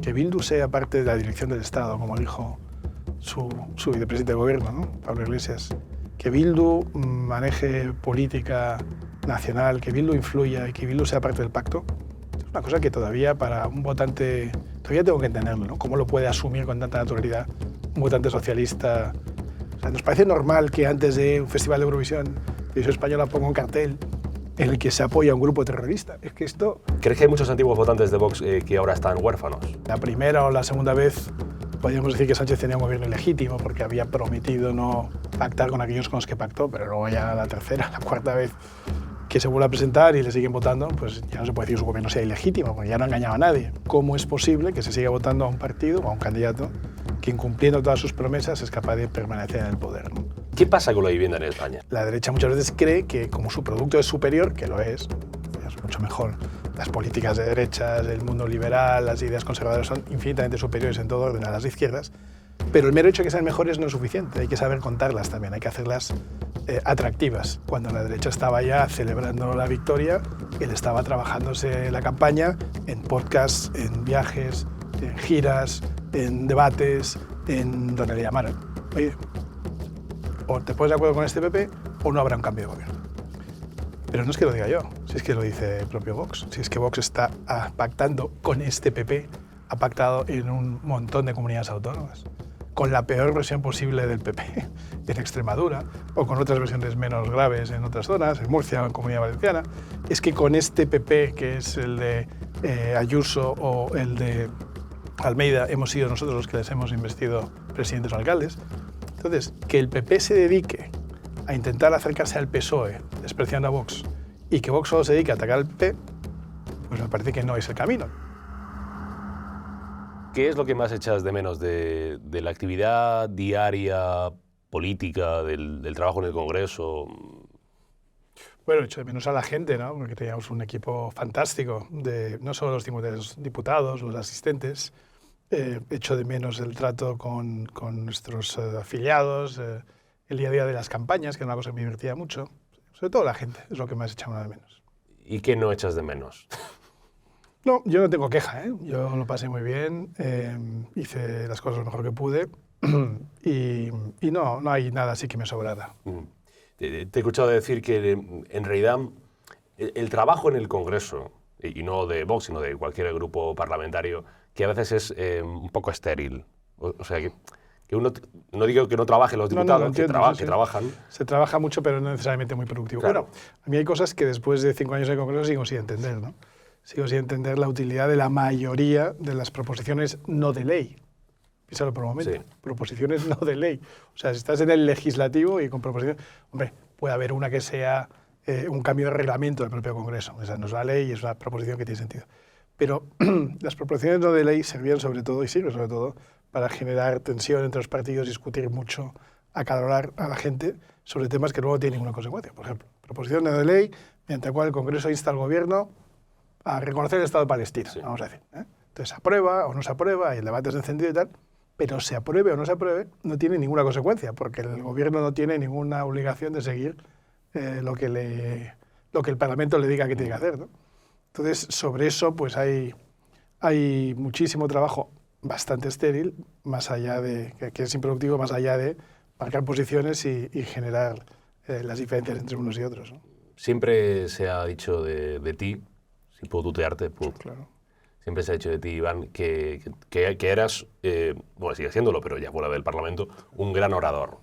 que Bildu sea parte de la dirección del Estado, como dijo su vicepresidente de gobierno, ¿no? Pablo Iglesias, que Bildu maneje política nacional, que Bildu influya y que Bildu sea parte del pacto, es una cosa que todavía para un votante, todavía tengo que entenderlo, ¿no? ¿Cómo lo puede asumir con tanta naturalidad un votante socialista? O sea, nos parece normal que antes de un festival de Eurovisión, Televisión Española ponga un cartel en el que se apoya a un grupo terrorista. Es que esto... ¿Crees que hay muchos antiguos votantes de Vox que ahora están huérfanos? La primera o la segunda vez podríamos decir que Sánchez tenía un gobierno ilegítimo porque había prometido no pactar con aquellos con los que pactó, pero luego ya la tercera, la cuarta vez que se vuelve a presentar y le siguen votando, pues ya no se puede decir que su gobierno sea ilegítimo, porque ya no engañaba a nadie. ¿Cómo es posible que se siga votando a un partido o a un candidato que, incumpliendo todas sus promesas, es capaz de permanecer en el poder, ¿no? ¿Qué pasa con la vivienda en España? La derecha muchas veces cree que como su producto es superior, que lo es mucho mejor. Las políticas de derechas, el mundo liberal, las ideas conservadoras son infinitamente superiores en todo orden a las de izquierdas, pero el mero hecho de que sean mejores no es suficiente, hay que saber contarlas también, hay que hacerlas atractivas. Cuando la derecha estaba ya celebrando la victoria, él estaba trabajándose la campaña en podcasts, en viajes, en giras, en debates, en donde le llamaran. Oye, o te pones de acuerdo con este PP o no habrá un cambio de gobierno. Pero no es que lo diga yo, si es que lo dice el propio Vox. Si es que Vox está pactando con este PP, ha pactado en un montón de comunidades autónomas, con la peor versión posible del PP en Extremadura, o con otras versiones menos graves en otras zonas, en Murcia o en Comunidad Valenciana. Es que con este PP, que es el de Ayuso o el de Almeida, hemos sido nosotros los que les hemos investido presidentes o alcaldes. Entonces, que el PP se dedique a intentar acercarse al PSOE, despreciando a Vox, y que Vox solo se dedique a atacar al PP, pues me parece que no es el camino. ¿Qué es lo que más echas de menos de la actividad diaria, política, del trabajo en el Congreso? Bueno, echo de menos a la gente, ¿no? Porque teníamos un equipo fantástico, no solo los diputados, los asistentes. Echo de menos el trato con nuestros afiliados, el día a día de las campañas, que es una cosa que me divertía mucho. Sobre todo la gente, es lo que más echaba de menos. ¿Y qué no echas de menos? No, yo no tengo queja, ¿eh? Yo lo pasé muy bien, hice las cosas lo mejor que pude y no hay nada así que me sobrara. Te he escuchado decir que en realidad el trabajo en el Congreso, y no de Vox, sino de cualquier grupo parlamentario, que a veces es un poco estéril. O sea, que uno, no digo que no trabajen los diputados, que trabajan. Se trabaja mucho, pero no necesariamente muy productivo. Claro. Bueno, a mí hay cosas que después de 5 años en el Congreso sigo sin entender, ¿no? Sigo sin entender la utilidad de la mayoría de las proposiciones no de ley. Piénsalo por un momento. Sí. Proposiciones no de ley. O sea, si estás en el legislativo y con proposiciones... Hombre, puede haber una que sea un cambio de reglamento del propio Congreso. Esa no es la ley y es una proposición que tiene sentido. Pero las proposiciones no de ley servían sobre todo, y sirven sobre todo, para generar tensión entre los partidos, discutir mucho, acalorar a la gente sobre temas que luego no tienen ninguna consecuencia. Por ejemplo, proposición no de ley mediante la cual el Congreso insta al Gobierno a reconocer el Estado de Palestina, sí. Vamos a decir. Entonces, se aprueba o no se aprueba, y el debate es encendido y tal, pero se apruebe o no se apruebe, no tiene ninguna consecuencia, porque el Gobierno no tiene ninguna obligación de seguir lo que el Parlamento le diga que tiene que hacer, ¿no? Entonces, sobre eso pues hay muchísimo trabajo bastante estéril, más allá de, que es improductivo, más allá de marcar posiciones y generar las diferencias entre unos y otros, ¿no? Siempre se ha dicho de ti, si puedo tutearte, claro. Siempre se ha dicho de ti, Iván, que eras, bueno, sigue siéndolo, pero ya fuera del Parlamento, un gran orador.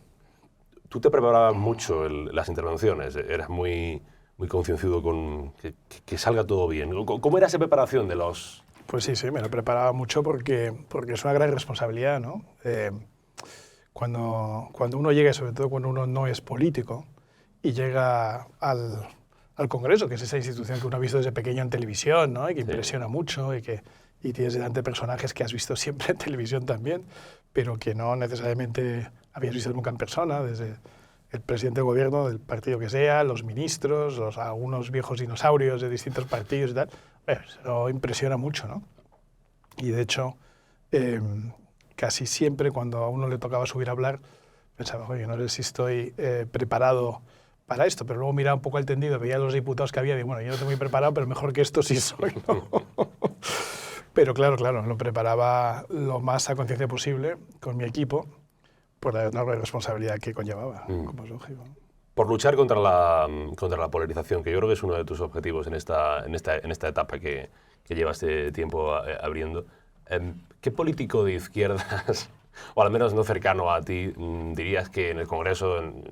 Tú te preparabas mucho las intervenciones, eras muy concienzudo con que salga todo bien. ¿Cómo era esa preparación de los...? Pues sí, me lo preparaba mucho porque es una gran responsabilidad, ¿no? Cuando uno llega, sobre todo cuando uno no es político, y llega al Congreso, que es esa institución que uno ha visto desde pequeño en televisión, ¿no? Y que impresiona mucho y tienes delante personajes que has visto siempre en televisión también, pero que no necesariamente habías visto nunca en persona, desde el presidente de gobierno del partido que sea, los ministros, algunos viejos dinosaurios de distintos partidos y tal. Eso impresiona mucho, ¿no? Y de hecho, casi siempre cuando a uno le tocaba subir a hablar, pensaba, oye, no sé si estoy preparado para esto, pero luego miraba un poco al tendido, veía a los diputados que había y digo, bueno, yo no estoy muy preparado, pero mejor que esto sí soy, ¿no? Pero claro, lo preparaba lo más a conciencia posible con mi equipo por la enorme responsabilidad que conllevaba, como es lógico. Por luchar contra la polarización, que yo creo que es uno de tus objetivos en esta etapa que llevas tiempo abriendo, ¿qué político de izquierdas, o al menos no cercano a ti, dirías que en el Congreso, en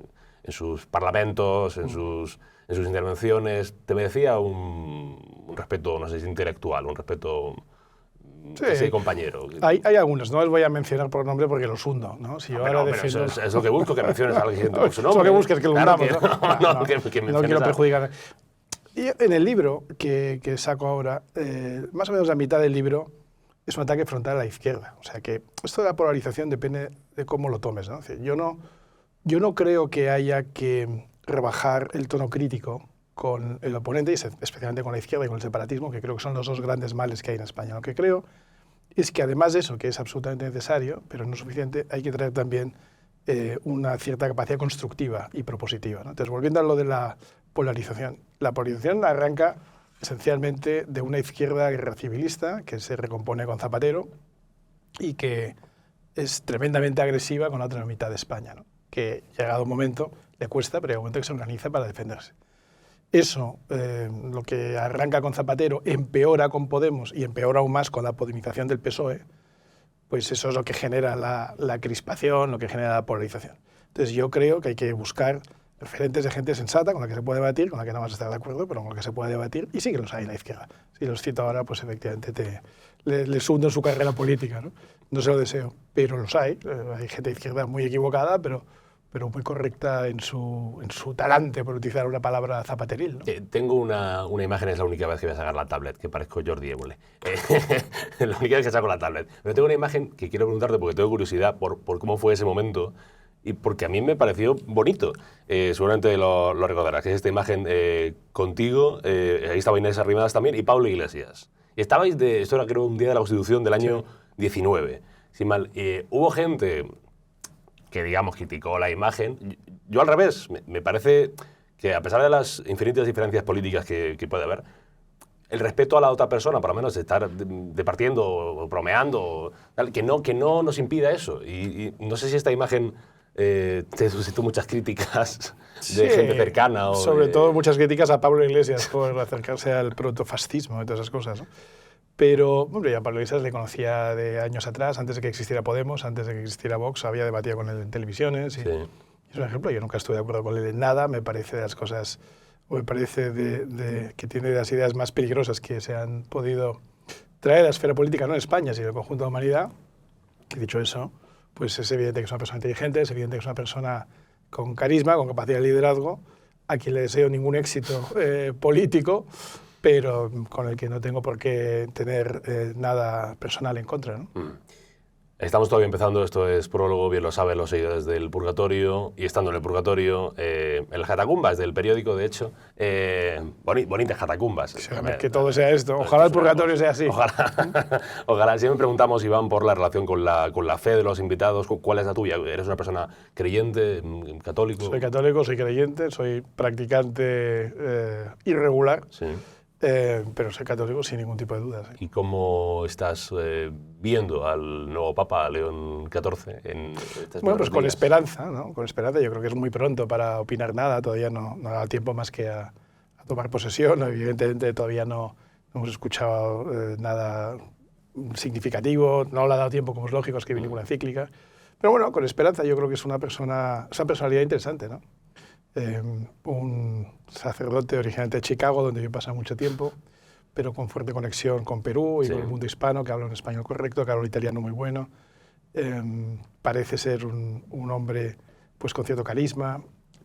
sus parlamentos, en sus intervenciones, te merecía un respeto, no sé si intelectual, un respeto... Sí, compañero. Hay algunos, no les voy a mencionar por nombre porque los hundo, ¿no? Si yo ahora defiendo... Es lo que busco, que menciones a alguien por su nombre. Es lo que busques, que lo hundamos, no quiero perjudicar. Y en el libro que saco ahora, más o menos la mitad del libro es un ataque frontal a la izquierda. O sea que esto de la polarización depende de cómo lo tomes, ¿no? Es decir, yo no creo que haya que rebajar el tono crítico con el oponente, y especialmente con la izquierda y con el separatismo, que creo que son los dos grandes males que hay en España. Lo que creo es que además de eso, que es absolutamente necesario, pero no suficiente, hay que traer también una cierta capacidad constructiva y propositiva, ¿no? Entonces, volviendo a lo de la polarización arranca esencialmente de una izquierda guerra civilista que se recompone con Zapatero y que es tremendamente agresiva con la otra mitad de España, ¿no? Que llegado un momento le cuesta, pero llega un momento que se organiza para defenderse. Eso, lo que arranca con Zapatero, empeora con Podemos y empeora aún más con la podemización del PSOE, pues eso es lo que genera la crispación, lo que genera la polarización. Entonces yo creo que hay que buscar referentes de gente sensata con la que se puede debatir, con la que no vas a estar de acuerdo, pero con la que se puede debatir, y sí que los hay en la izquierda. Si los cito ahora, pues efectivamente les hundo en su carrera política, ¿no? No se lo deseo, pero los hay. Hay gente de izquierda muy equivocada, pero muy correcta en su talante, por utilizar una palabra zapateril, ¿no? Tengo una imagen, es la única vez que voy a sacar la tablet, que parezco Jordi Évole. La única vez que saco la tablet. Pero tengo una imagen que quiero preguntarte porque tengo curiosidad por cómo fue ese momento y porque a mí me pareció bonito. Seguramente lo recordarás, que es esta imagen contigo, ahí estaba Inés Arrimadas también, y Pablo Iglesias. Y estabais esto era creo un día de la Constitución del año 19, sin mal. Hubo gente que, digamos, criticó la imagen. Yo al revés, me parece que a pesar de las infinitas diferencias políticas que puede haber, el respeto a la otra persona, por lo menos estar departiendo o bromeando, tal, que no nos impida eso. Y no sé si esta imagen te suscitó muchas críticas de gente cercana. Sobre todo muchas críticas a Pablo Iglesias por acercarse al protofascismo y todas esas cosas, ¿no? Pero, hombre, yo a Pablo Iglesias le conocía de años atrás, antes de que existiera Podemos, antes de que existiera Vox, había debatido con él en televisiones. Es un ejemplo, yo nunca estuve de acuerdo con él en nada, me parece de las cosas, o me parece que tiene de las ideas más peligrosas que se han podido traer a la esfera política, no en España, sino en el conjunto de la humanidad. Que dicho eso, pues es evidente que es una persona inteligente, es evidente que es una persona con carisma, con capacidad de liderazgo, a quien le deseo ningún éxito político, pero con el que no tengo por qué tener nada personal en contra, ¿no? Estamos todavía empezando, esto es prólogo, bien lo saben los seguidores del Purgatorio, y estando en el Purgatorio, el Jatacumbas del periódico, de hecho, bonitas Jatacumbas. Sí, que todo sea esto, ojalá el Purgatorio sea así. Ojalá. Siempre preguntamos, Iván, por la relación con la fe de los invitados. ¿Cuál es la tuya? ¿Eres una persona creyente, católico? Soy católico, soy creyente, soy practicante irregular. Sí. Pero soy católico sin ningún tipo de dudas. ¿Y cómo estás viendo al nuevo Papa, León XIV? Bueno, pues con esperanza, ¿no? Con esperanza. Yo creo que es muy pronto para opinar nada, todavía no da tiempo más que a tomar posesión. Evidentemente todavía no hemos escuchado nada significativo, no le ha dado tiempo, como es lógico, a escribir ninguna encíclica. Pero bueno, con esperanza yo creo que es una personalidad interesante, ¿no? Un sacerdote originalmente de Chicago, donde yo he pasado mucho tiempo, pero con fuerte conexión con Perú y con el mundo hispano, que habla un español correcto, que habla un italiano muy bueno. Parece ser un hombre pues, con cierto carisma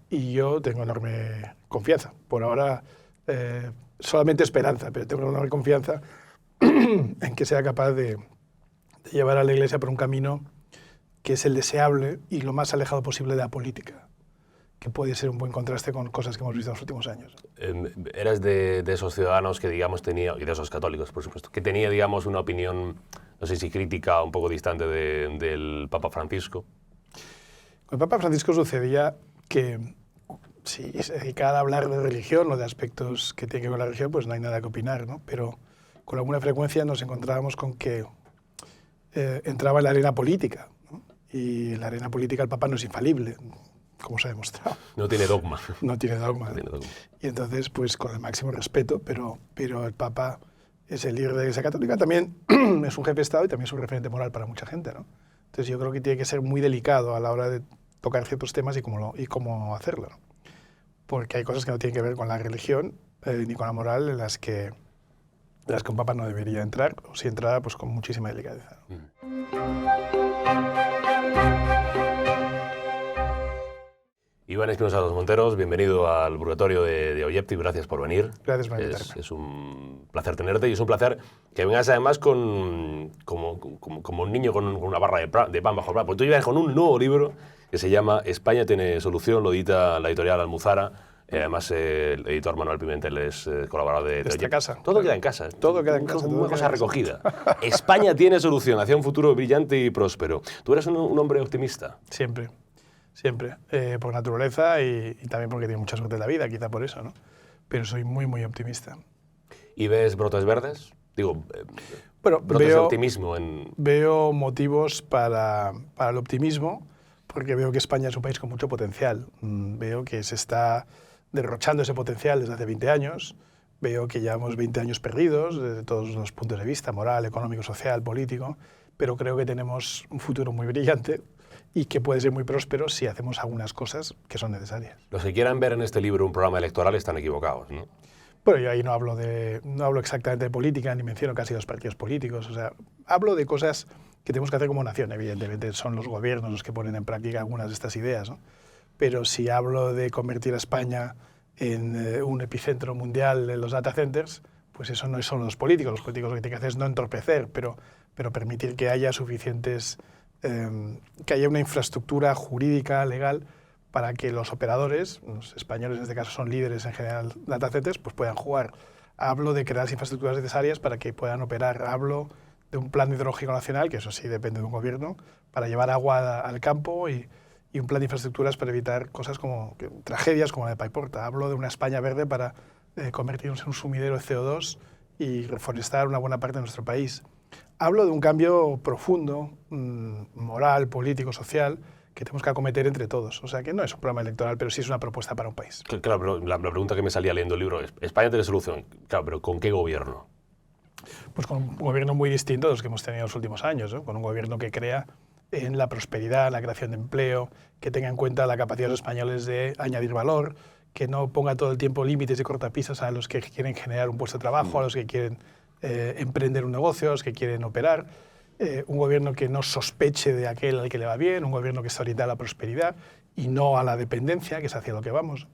y yo tengo enorme confianza. Por ahora, solamente esperanza, pero tengo enorme confianza en que sea capaz de llevar a la Iglesia por un camino que es el deseable y lo más alejado posible de la política, que puede ser un buen contraste con cosas que hemos visto en los últimos años. Eras de esos ciudadanos que, digamos, tenía, y de esos católicos, por supuesto, que tenía, digamos, una opinión, no sé si crítica, un poco distante del Papa Francisco. Con el Papa Francisco sucedía que si se dedicaba a hablar de religión o de aspectos que tienen que ver con la religión, pues no hay nada que opinar, ¿no? Pero con alguna frecuencia nos encontrábamos con que entraba en la arena política, ¿no? Y en la arena política el Papa no es infalible, como se ha demostrado. No tiene dogma. No tiene dogma. No tiene dogma. Y entonces, pues con el máximo respeto, pero el Papa es el líder de la Iglesia Católica, también es un jefe de Estado y también es un referente moral para mucha gente, ¿no? Entonces yo creo que tiene que ser muy delicado a la hora de tocar ciertos temas y cómo hacerlo, ¿no? Porque hay cosas que no tienen que ver con la religión ni con la moral en las que un Papa no debería entrar, o si entrara, pues con muchísima delicadeza, ¿no? Iván Espinosa Dos Monteros, bienvenido al Purgatorio de Objective, gracias por venir. Gracias por invitarme. Es un placer tenerte y es un placer que vengas además como un niño con una barra de pan bajo el brazo. Porque tú vienes con un nuevo libro que se llama España tiene solución, lo edita la editorial Almuzara. Además, el editor Manuel Pimentel es colaborador de esta casa. Todo queda en casa. Todo queda en casa. Una cosa recogida. España tiene solución hacia un futuro brillante y próspero. ¿Tú eres un hombre optimista? Siempre. Siempre, por naturaleza y también porque tengo mucha suerte en la vida, quizá por eso, ¿no? Pero soy muy, muy optimista. ¿Y ves brotes verdes? Digo, bueno, brotes de optimismo en... Veo motivos para el optimismo, porque veo que España es un país con mucho potencial. Veo que se está derrochando ese potencial desde hace 20 años. Veo que llevamos 20 años perdidos desde todos los puntos de vista, moral, económico, social, político, pero creo que tenemos un futuro muy brillante y que puede ser muy próspero si hacemos algunas cosas que son necesarias. Los que quieran ver en este libro un programa electoral están equivocados, ¿no? Bueno, yo ahí no hablo exactamente de política, ni menciono casi los partidos políticos. O sea, hablo de cosas que tenemos que hacer como nación. Evidentemente son los gobiernos los que ponen en práctica algunas de estas ideas, ¿no? Pero si hablo de convertir a España en un epicentro mundial de los data centers, pues eso no son los políticos. Los políticos lo que tienen que hacer es no entorpecer, pero permitir que haya suficientes... que haya una infraestructura jurídica, legal, para que los operadores, los españoles en este caso son líderes en general data centers, pues puedan jugar. Hablo de crear las infraestructuras necesarias para que puedan operar. Hablo de un plan hidrológico nacional, que eso sí depende de un gobierno, para llevar agua al campo y un plan de infraestructuras para evitar cosas como tragedias como la de Paiporta. Hablo de una España verde para convertirnos en un sumidero de CO2 y reforestar una buena parte de nuestro país. Hablo de un cambio profundo, moral, político, social, que tenemos que acometer entre todos. O sea, que no es un programa electoral, pero sí es una propuesta para un país. Claro, pero la pregunta que me salía leyendo el libro es, España tiene solución, claro, pero ¿con qué gobierno? Pues con un gobierno muy distinto a los que hemos tenido en los últimos años, ¿no? Con un gobierno que crea en la prosperidad, la creación de empleo, que tenga en cuenta la capacidad de los españoles de añadir valor, que no ponga todo el tiempo límites y cortapisas a los que quieren generar un puesto de trabajo, a los que quieren emprender un negocio, a los que quieren operar. Un gobierno que no sospeche de aquel al que le va bien, un gobierno que está orientado a la prosperidad y no a la dependencia, que es hacia lo que vamos.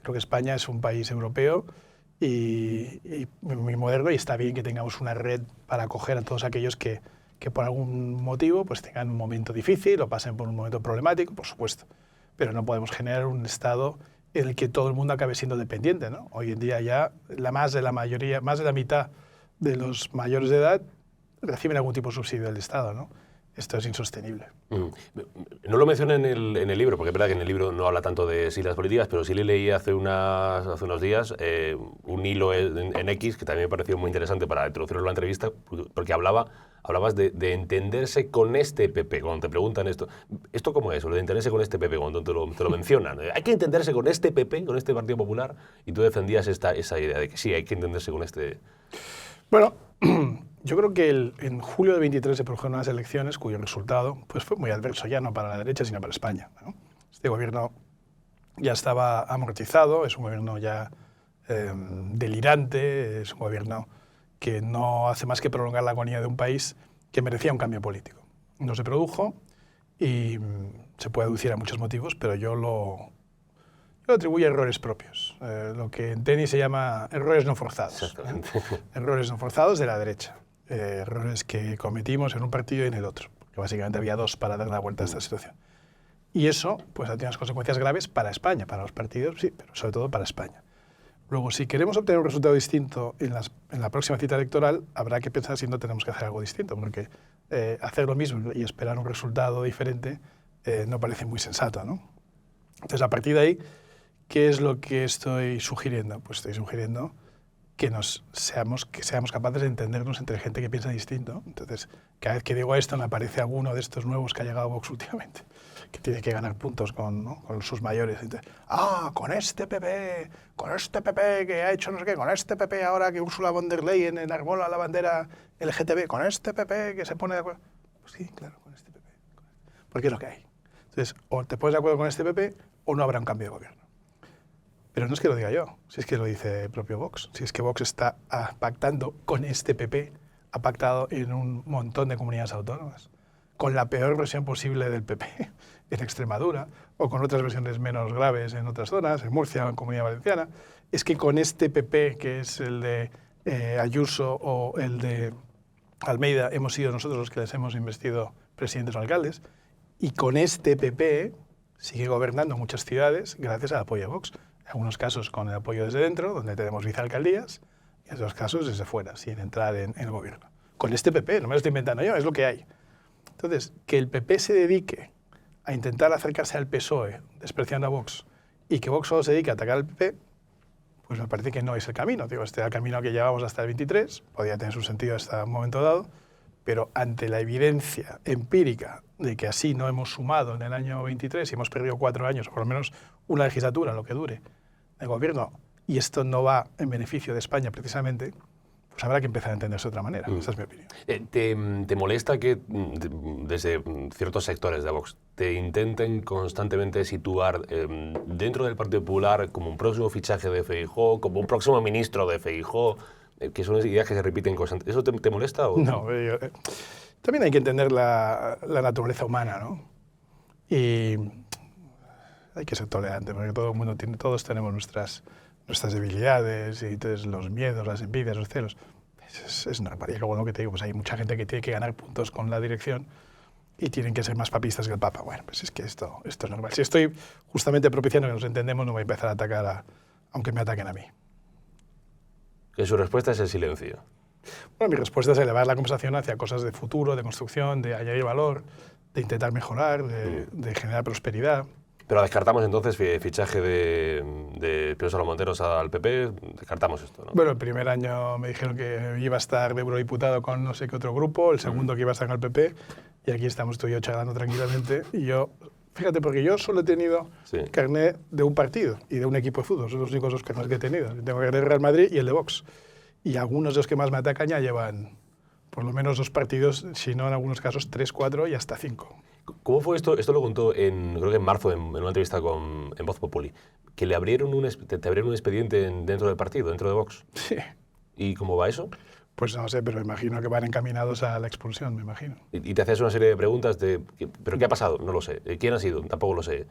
Creo que España es un país europeo y muy moderno y está bien que tengamos una red para acoger a todos aquellos que por algún motivo pues tengan un momento difícil o pasen por un momento problemático, por supuesto. Pero no podemos generar un Estado en el que todo el mundo acabe siendo dependiente, ¿no? Hoy en día ya más de la mitad de los mayores de edad reciben algún tipo de subsidio del Estado, ¿no? Esto es insostenible. No lo mencioné en el libro, porque es verdad que en el libro no habla tanto de siglas políticas, pero sí le leí hace unos días un hilo en X que también me pareció muy interesante para introducirlo en la entrevista, porque hablabas de entenderse con este PP, cuando te preguntan esto. ¿Esto cómo es? Lo de entenderse con este PP, cuando te lo mencionan. Hay que entenderse con este PP, con este Partido Popular, y tú defendías esa idea de que sí, hay que entenderse con este... Bueno, yo creo que en julio de 23 se produjeron unas elecciones cuyo resultado pues, fue muy adverso, ya no para la derecha, sino para España, ¿no? Este gobierno ya estaba amortizado, es un gobierno ya delirante, es un gobierno que no hace más que prolongar la agonía de un país que merecía un cambio político. No se produjo y se puede aducir a muchos motivos, pero yo lo atribuyo a errores propios, lo que en tenis se llama errores no forzados. Errores no forzados de la derecha, errores que cometimos en un partido y en el otro, porque básicamente había dos para dar la vuelta a esta situación. Y eso pues, ha tenido unas consecuencias graves para España, para los partidos, sí, pero sobre todo para España. Luego, si queremos obtener un resultado distinto en la próxima cita electoral, habrá que pensar si no tenemos que hacer algo distinto, porque hacer lo mismo y esperar un resultado diferente no parece muy sensato, ¿no? Entonces, a partir de ahí, ¿qué es lo que estoy sugiriendo? Pues estoy sugiriendo que seamos capaces de entendernos entre gente que piensa distinto. Entonces, cada vez que digo esto me aparece alguno de estos nuevos que ha llegado a Vox últimamente, que tiene que ganar puntos con sus mayores. Entonces, con este PP que ha hecho no sé qué, con este PP ahora que Ursula von der Leyen enarbola la bandera LGTB, con este PP que se pone de acuerdo. Pues sí, claro, con este PP. Porque es lo que hay. Entonces, o te pones de acuerdo con este PP o no habrá un cambio de gobierno. Pero no es que lo diga yo, si es que lo dice el propio Vox. Si es que Vox está pactando con este PP, ha pactado en un montón de comunidades autónomas, con la peor versión posible del PP en Extremadura, o con otras versiones menos graves en otras zonas, en Murcia o en Comunidad Valenciana. Es que con este PP, que es el de Ayuso o el de Almeida, hemos sido nosotros los que les hemos investido presidentes o alcaldes, y con este PP sigue gobernando muchas ciudades gracias al apoyo de Vox. En algunos casos con el apoyo desde dentro, donde tenemos vicealcaldías, y en otros casos desde fuera, sin entrar en el gobierno. Con este PP, no me lo estoy inventando yo, es lo que hay. Entonces, que el PP se dedique a intentar acercarse al PSOE, despreciando a Vox, y que Vox solo se dedique a atacar al PP, pues me parece que no es el camino. Digo, este es el camino que llevamos hasta el 23, podría tener su sentido hasta un momento dado, pero ante la evidencia empírica de que así no hemos sumado en el año 23 y hemos perdido 4 años, o por lo menos una legislatura, lo que dure, de gobierno, y esto no va en beneficio de España precisamente, pues habrá que empezar a entenderse de otra manera. Esa es mi opinión. ¿Te molesta que desde ciertos sectores de Vox te intenten constantemente situar dentro del Partido Popular como un próximo fichaje de Feijóo, como un próximo ministro de Feijóo, que son ideas que se repiten constantemente? ¿Eso te molesta? ¿O? No, también hay que entender la naturaleza humana, ¿no? Y hay que ser tolerante, porque todo el mundo todos tenemos nuestras debilidades, y entonces los miedos, las envidias, los celos. Es normal. Y luego lo que te digo, pues hay mucha gente que tiene que ganar puntos con la dirección y tienen que ser más papistas que el Papa. Bueno, pues es que esto es normal. Si estoy justamente propiciando que nos entendemos, no voy a empezar a atacar aunque me ataquen a mí. Que su respuesta es el silencio. Bueno, mi respuesta es elevar la conversación hacia cosas de futuro, de construcción, de añadir valor, de intentar mejorar, de generar prosperidad. Pero descartamos entonces fichaje de Pío Salomón Monteros al PP, descartamos esto, ¿no? Bueno, el primer año me dijeron que iba a estar de eurodiputado con no sé qué otro grupo, el segundo que iba a estar en el PP, y aquí estamos tú y yo charlando tranquilamente. Y yo, fíjate, porque yo solo he tenido carnet de un partido y de un equipo de fútbol, son los únicos dos carnets que he tenido. Tengo el de Real Madrid y el de Vox. Y algunos de los que más me atacan ya llevan por lo menos 2 partidos, si no en algunos casos 3, 4 y hasta 5. ¿Cómo fue esto? Esto lo contó creo que en marzo en una entrevista en Voz Populi, que te abrieron un expediente dentro del partido, dentro de Vox. Sí. ¿Y cómo va eso? Pues no sé, pero imagino que van encaminados a la expulsión, me imagino. Y te haces una serie de preguntas de, ¿pero qué ha pasado? No lo sé. ¿Quién ha sido? Tampoco lo sé.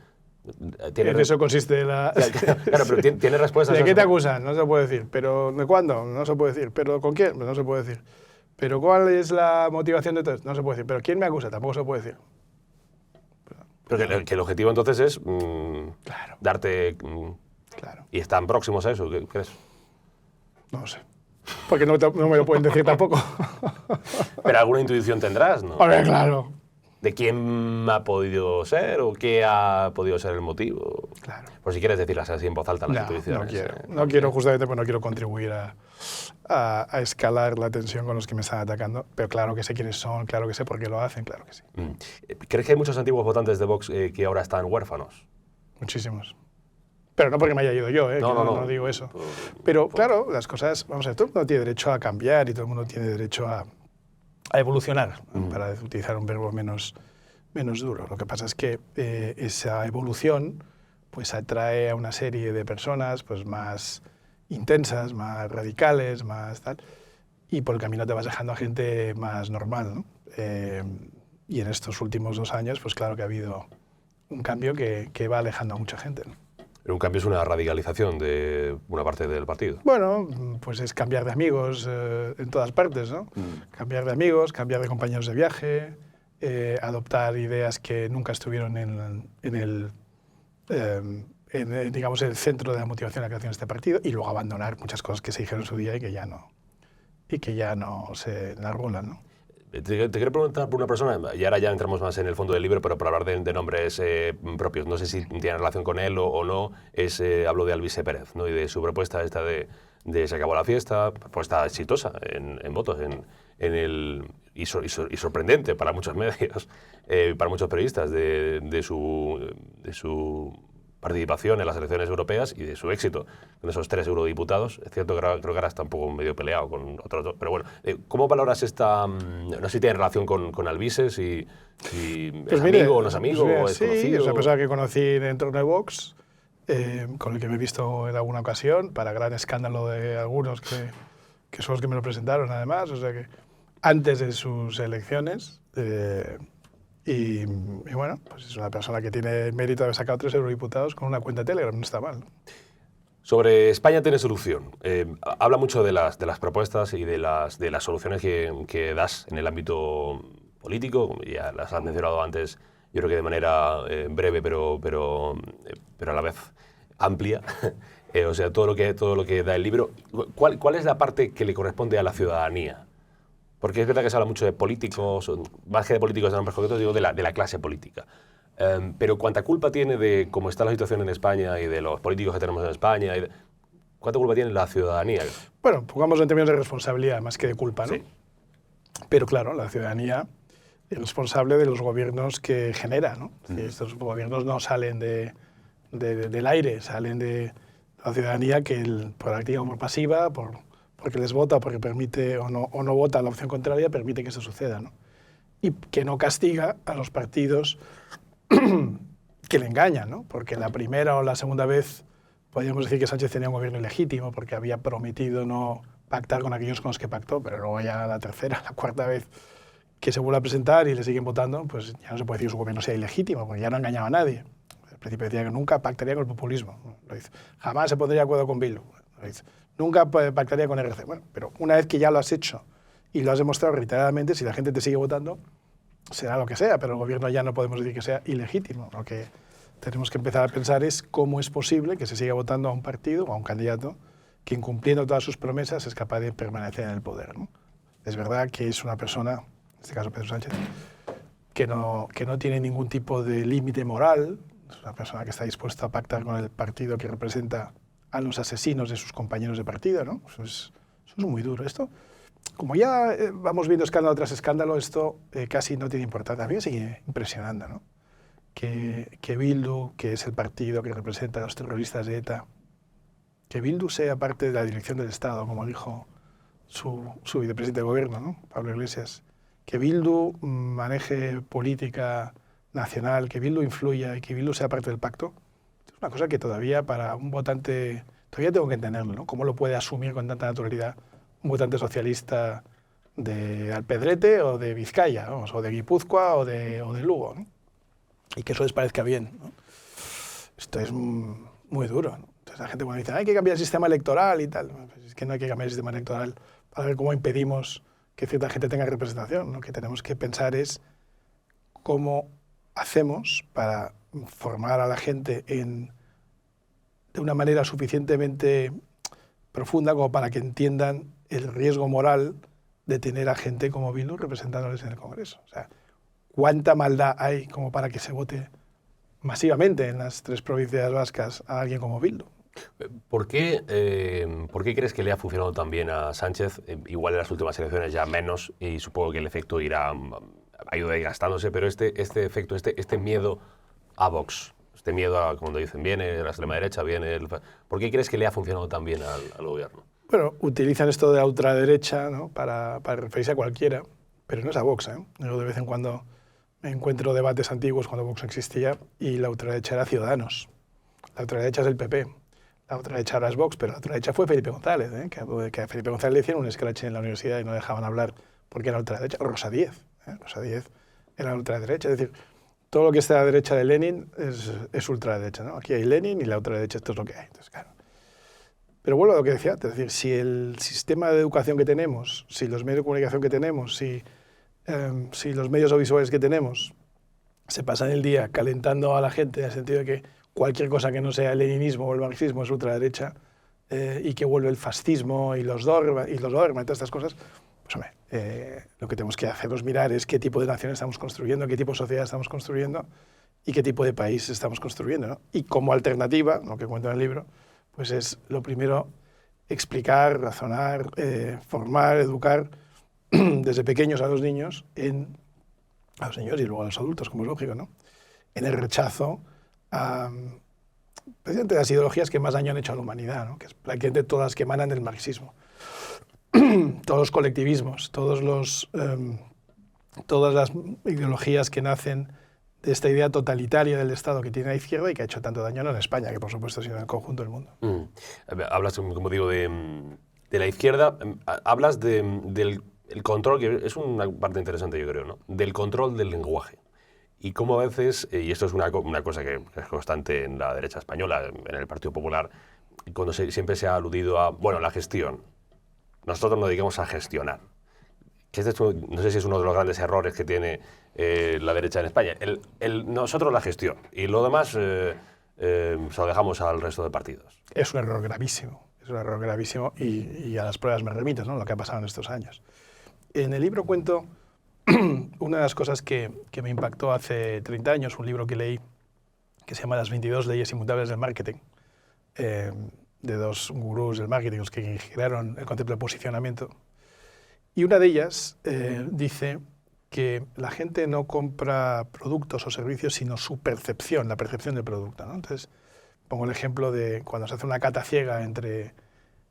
En eso consiste la... Claro, pero ¿tiene respuestas? ¿De qué te acusan? No se puede decir. ¿Pero de cuándo? No se puede decir. ¿Pero con quién? No se puede decir. ¿Pero cuál es la motivación de todo esto? No se puede decir. ¿Pero quién me acusa? Tampoco se puede decir. Pero que el objetivo entonces es darte... Claro. ¿Y están próximos a eso? ¿Qué crees? No lo sé. Porque no me lo pueden decir tampoco. Pero alguna intuición tendrás, ¿no? Hombre, claro. ¿De quién ha podido ser o qué ha podido ser el motivo? Claro. Por si quieres decirlas así en voz alta las intuiciones. No quiero. No quiero, justamente porque no quiero contribuir a escalar la tensión con los que me están atacando. Pero claro que sé quiénes son, claro que sé por qué lo hacen, claro que sí. ¿Crees que hay muchos antiguos votantes de Vox que ahora están huérfanos? Muchísimos. Pero no porque me haya ido yo, no digo eso. Pero claro, las cosas, vamos a ver, todo el mundo tiene derecho a cambiar y todo el mundo tiene derecho a evolucionar, para utilizar un verbo menos duro. Lo que pasa es que esa evolución pues atrae a una serie de personas pues más intensas, más radicales, más tal, y por el camino te vas dejando a gente más normal, ¿no? Y en estos últimos 2 años, pues claro que ha habido un cambio que va alejando a mucha gente, ¿no? Pero un cambio es una radicalización de una parte del partido. Bueno, pues es cambiar de amigos en todas partes, ¿no? Cambiar de amigos, cambiar de compañeros de viaje, adoptar ideas que nunca estuvieron digamos, el centro de la motivación de la creación de este partido, y luego abandonar muchas cosas que se dijeron en su día y que ya no se enarbolan, ¿no? Te quiero preguntar por una persona, y ahora ya entramos más en el fondo del libro, pero por hablar de nombres propios. No sé si tiene relación con él o no. Hablo de Alvise Pérez, ¿no? Y de su propuesta esta de de Se acabó la fiesta, propuesta exitosa en votos, y sorprendente para muchos medios, para muchos periodistas, de su participación en las elecciones europeas y de su éxito con esos 3 eurodiputados. Es cierto que creo que ahora está un poco medio peleado con otros dos, pero bueno, ¿cómo valoras esta, no sé si tiene relación con Albises, si Pues es mire, amigo o no es amigo, pues mira, o es sí, conocido? es una persona que conocí dentro de Vox, con el que me he visto en alguna ocasión, para gran escándalo de algunos que son los que me lo presentaron además, o sea que antes de sus elecciones. Y bueno, pues es una persona que tiene el mérito de haber sacado 3 eurodiputados con una cuenta de Telegram, no está mal. Sobre España tiene solución. Habla mucho de las propuestas y de las soluciones que das en el ámbito político, ya las has mencionado antes, yo creo que de manera breve, pero a la vez amplia. O sea, todo lo que da el libro. ¿Cuál es la parte que le corresponde a la ciudadanía? Porque es verdad que se habla mucho de políticos, más que de políticos de nombres concretos, digo de la clase política. Pero ¿cuánta culpa tiene de cómo está la situación en España y de los políticos que tenemos en España? ¿Cuánta culpa tiene la ciudadanía? Bueno, pongámoslo en términos de responsabilidad más que de culpa, ¿no? Sí. Pero claro, la ciudadanía es responsable de los gobiernos que genera, ¿no? Es decir, estos gobiernos no salen del aire, salen de la ciudadanía que por activa o por pasiva, porque les vota, porque permite o no vota la opción contraria, permite que eso suceda, ¿no? Y que no castiga a los partidos que le engañan, ¿no? Porque la primera o la segunda vez podríamos decir que Sánchez tenía un gobierno ilegítimo porque había prometido no pactar con aquellos con los que pactó, pero luego ya la tercera, la cuarta vez que se vuelve a presentar y le siguen votando, pues ya no se puede decir que su gobierno sea ilegítimo, porque ya no engañaba a nadie. Al principio decía que nunca pactaría con el populismo, lo dice. Jamás se pondría de acuerdo con Bildu, lo dice. Nunca pactaría con RC. Bueno, pero una vez que ya lo has hecho y lo has demostrado reiteradamente, si la gente te sigue votando, será lo que sea, pero el gobierno ya no podemos decir que sea ilegítimo. Lo que tenemos que empezar a pensar es cómo es posible que se siga votando a un partido o a un candidato que, incumpliendo todas sus promesas, es capaz de permanecer en el poder, ¿no? Es verdad que es una persona, en este caso Pedro Sánchez, que no tiene ningún tipo de límite moral, es una persona que está dispuesta a pactar con el partido que representa a los asesinos de sus compañeros de partido, ¿no? Eso es muy duro. Esto, como ya vamos viendo escándalo tras escándalo, esto casi no tiene importancia. A mí me sigue impresionando, ¿no? Que Bildu, que es el partido que representa a los terroristas de ETA, que Bildu sea parte de la dirección del Estado, como dijo su vicepresidente de gobierno, ¿no? Pablo Iglesias, que Bildu maneje política nacional, que Bildu influya y que Bildu sea parte del pacto, es una cosa que todavía para un votante, todavía tengo que entenderlo, ¿no? ¿Cómo lo puede asumir con tanta naturalidad un votante socialista de Alpedrete o de Vizcaya, vamos, o de Guipúzcoa o de Lugo, ¿no? Y que eso les parezca bien, ¿no? Esto es muy duro, ¿no? Entonces la gente cuando dice, hay que cambiar el sistema electoral y tal, pues es que no hay que cambiar el sistema electoral para ver cómo impedimos que cierta gente tenga representación. Lo que tenemos que pensar es cómo hacemos para formar a la gente de una manera suficientemente profunda como para que entiendan el riesgo moral de tener a gente como Bildu representándoles en el Congreso. O sea, ¿cuánta maldad hay como para que se vote masivamente en las 3 provincias vascas a alguien como Bildu? ¿Por qué crees que le ha funcionado tan bien a Sánchez? Igual en las últimas elecciones ya menos, y supongo que el efecto ha ido desgastándose, pero este efecto, este miedo a Vox, este miedo a, cuando dicen, viene la extrema derecha, ¿por qué crees que le ha funcionado tan bien al gobierno? Bueno, utilizan esto de la ultraderecha, ¿no? para referirse a cualquiera, pero no es a Vox, ¿eh? Yo de vez en cuando me encuentro debates antiguos cuando Vox existía y la ultraderecha era Ciudadanos. La ultraderecha es el PP. La ultraderecha ahora es Vox, pero la ultraderecha fue Felipe González, ¿eh? que a Felipe González le hicieron un scratch en la universidad y no dejaban hablar porque era ultraderecha. Rosa Díez, Rosa Díez era la ultraderecha. Es decir, todo lo que está a la derecha de Lenin es ultraderecha, ¿no? Aquí hay Lenin y la ultraderecha, esto es lo que hay. Entonces, claro. Pero vuelvo a lo que decía antes, es decir, si el sistema de educación que tenemos, si los medios de comunicación que tenemos, si los medios audiovisuales que tenemos se pasan el día calentando a la gente en el sentido de que cualquier cosa que no sea el leninismo o el marxismo es ultraderecha y que vuelve el fascismo y los Doberman y todas estas cosas, pues hombre, lo que tenemos que hacer es mirar es qué tipo de nación estamos construyendo, qué tipo de sociedad estamos construyendo y qué tipo de país estamos construyendo, ¿no? Y como alternativa, lo que cuento en el libro, pues es lo primero explicar, razonar, formar, educar desde pequeños a los niños, a los niños y luego a los adultos, como es lógico, ¿no? En el rechazo a precisamente las ideologías que más daño han hecho a la humanidad, ¿no? Que es prácticamente todas las que emanan del marxismo. Todos los colectivismos, todas las ideologías que nacen de esta idea totalitaria del Estado que tiene la izquierda y que ha hecho tanto daño no en España, que por supuesto ha sido en el conjunto del mundo. Hablas, como digo, de la izquierda, hablas del el control, que es una parte interesante, yo creo, ¿no? Del control del lenguaje. Y cómo a veces, y esto es una cosa que es constante en la derecha española, en el Partido Popular, cuando siempre se ha aludido a, bueno, la gestión. Nosotros nos dedicamos a gestionar. Que no sé si es uno de los grandes errores que tiene la derecha en España. Nosotros la gestión y lo demás se lo dejamos al resto de partidos. Es un error gravísimo. Es un error gravísimo y a las pruebas me remito, ¿no? Lo que ha pasado en estos años. En el libro cuento una de las cosas que me impactó hace 30 años, un libro que leí que se llama Las 22 leyes inmutables del marketing, de dos gurús del marketing, los que crearon el concepto de posicionamiento. Y una de ellas dice que la gente no compra productos o servicios, sino su percepción, la percepción del producto, ¿no? Entonces, pongo el ejemplo de cuando se hace una cata ciega entre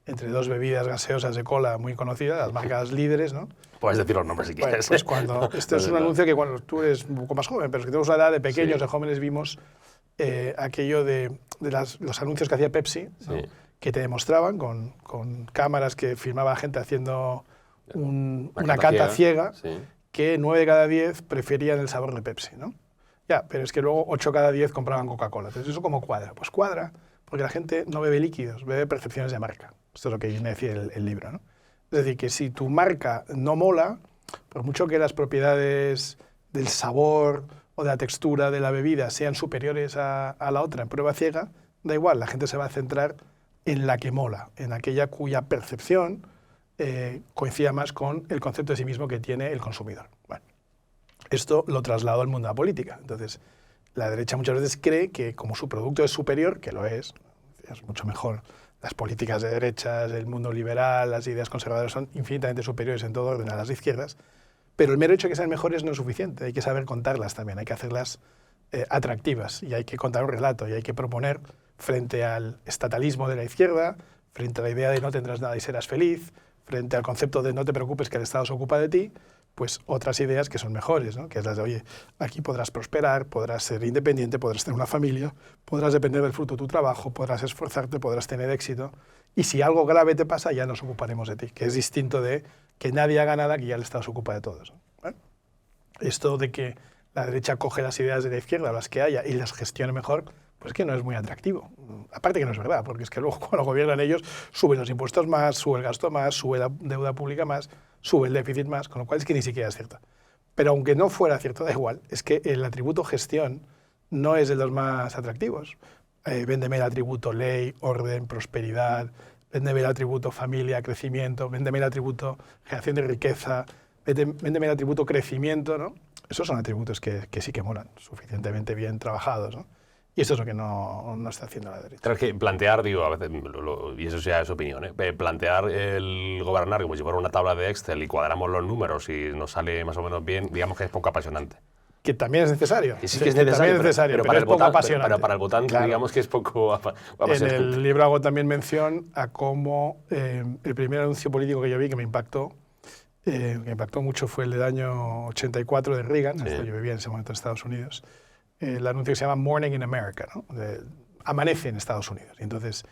dos bebidas gaseosas de cola muy conocidas, las marcas líderes, ¿no? Puedes decir los nombres si quieres. Pues cuando, esto es un anuncio que cuando tú eres un poco más joven, pero es que tenemos una edad de pequeños, de jóvenes, vimos aquello de los anuncios que hacía Pepsi, ¿no? Que te demostraban con cámaras que filmaba gente haciendo una cata ciega, que 9 de cada 10 preferían el sabor de Pepsi, ¿no? Ya, pero es que luego 8 cada 10 compraban Coca-Cola. Entonces, ¿eso cómo cuadra? Pues cuadra porque la gente no bebe líquidos, bebe percepciones de marca. Esto es lo que viene a decir el libro, ¿no? Es decir, que si tu marca no mola, por mucho que las propiedades del sabor o de la textura de la bebida sean superiores a la otra en prueba ciega, da igual, la gente se va a centrar en la que mola, en aquella cuya percepción coincida más con el concepto de sí mismo que tiene el consumidor. Bueno, esto lo trasladó al mundo de la política. Entonces, la derecha muchas veces cree que como su producto es superior, que lo es mucho mejor. Las políticas de derechas, el mundo liberal, las ideas conservadoras son infinitamente superiores en todo orden a las de izquierdas, pero el mero hecho de que sean mejores no es suficiente, hay que saber contarlas también, hay que hacerlas atractivas y hay que contar un relato y hay que proponer frente al estatalismo de la izquierda, frente a la idea de no tendrás nada y serás feliz, frente al concepto de no te preocupes que el Estado se ocupa de ti, pues otras ideas que son mejores, ¿no? Que es las de, oye, aquí podrás prosperar, podrás ser independiente, podrás tener una familia, podrás depender del fruto de tu trabajo, podrás esforzarte, podrás tener éxito, y si algo grave te pasa, ya nos ocuparemos de ti, que es distinto de que nadie haga nada, que ya el Estado se ocupa de todos, ¿no? Bueno, esto de que la derecha coge las ideas de la izquierda, las que haya, y las gestione mejor, pues que no es muy atractivo. Aparte que no es verdad, porque es que luego cuando gobiernan ellos suben los impuestos más, sube el gasto más, sube la deuda pública más, sube el déficit más, con lo cual es que ni siquiera es cierto. Pero aunque no fuera cierto, da igual, es que el atributo gestión no es de los más atractivos. Véndeme el atributo ley, orden, prosperidad, véndeme el atributo familia, crecimiento, véndeme el atributo generación de riqueza, véndeme el atributo crecimiento, ¿no? Esos son atributos que sí que molan, suficientemente bien trabajados, ¿no? Y eso es lo que no está haciendo la derecha. Claro, es que plantear, digo, a veces, y eso ya es opinión, plantear el gobernar como si fuera una tabla de Excel y cuadramos los números y nos sale más o menos bien, digamos que es poco apasionante. Que también es necesario. Que sí que es necesario, pero para el votante, pero para el votante, claro, digamos que es poco apasionante. En el libro hago también mención a cómo el primer anuncio político que yo vi que me impactó mucho fue el del año 84 de Reagan, yo vivía en ese momento en Estados Unidos, el anuncio que se llama Morning in America, ¿no? Amanece en Estados Unidos. Y entonces,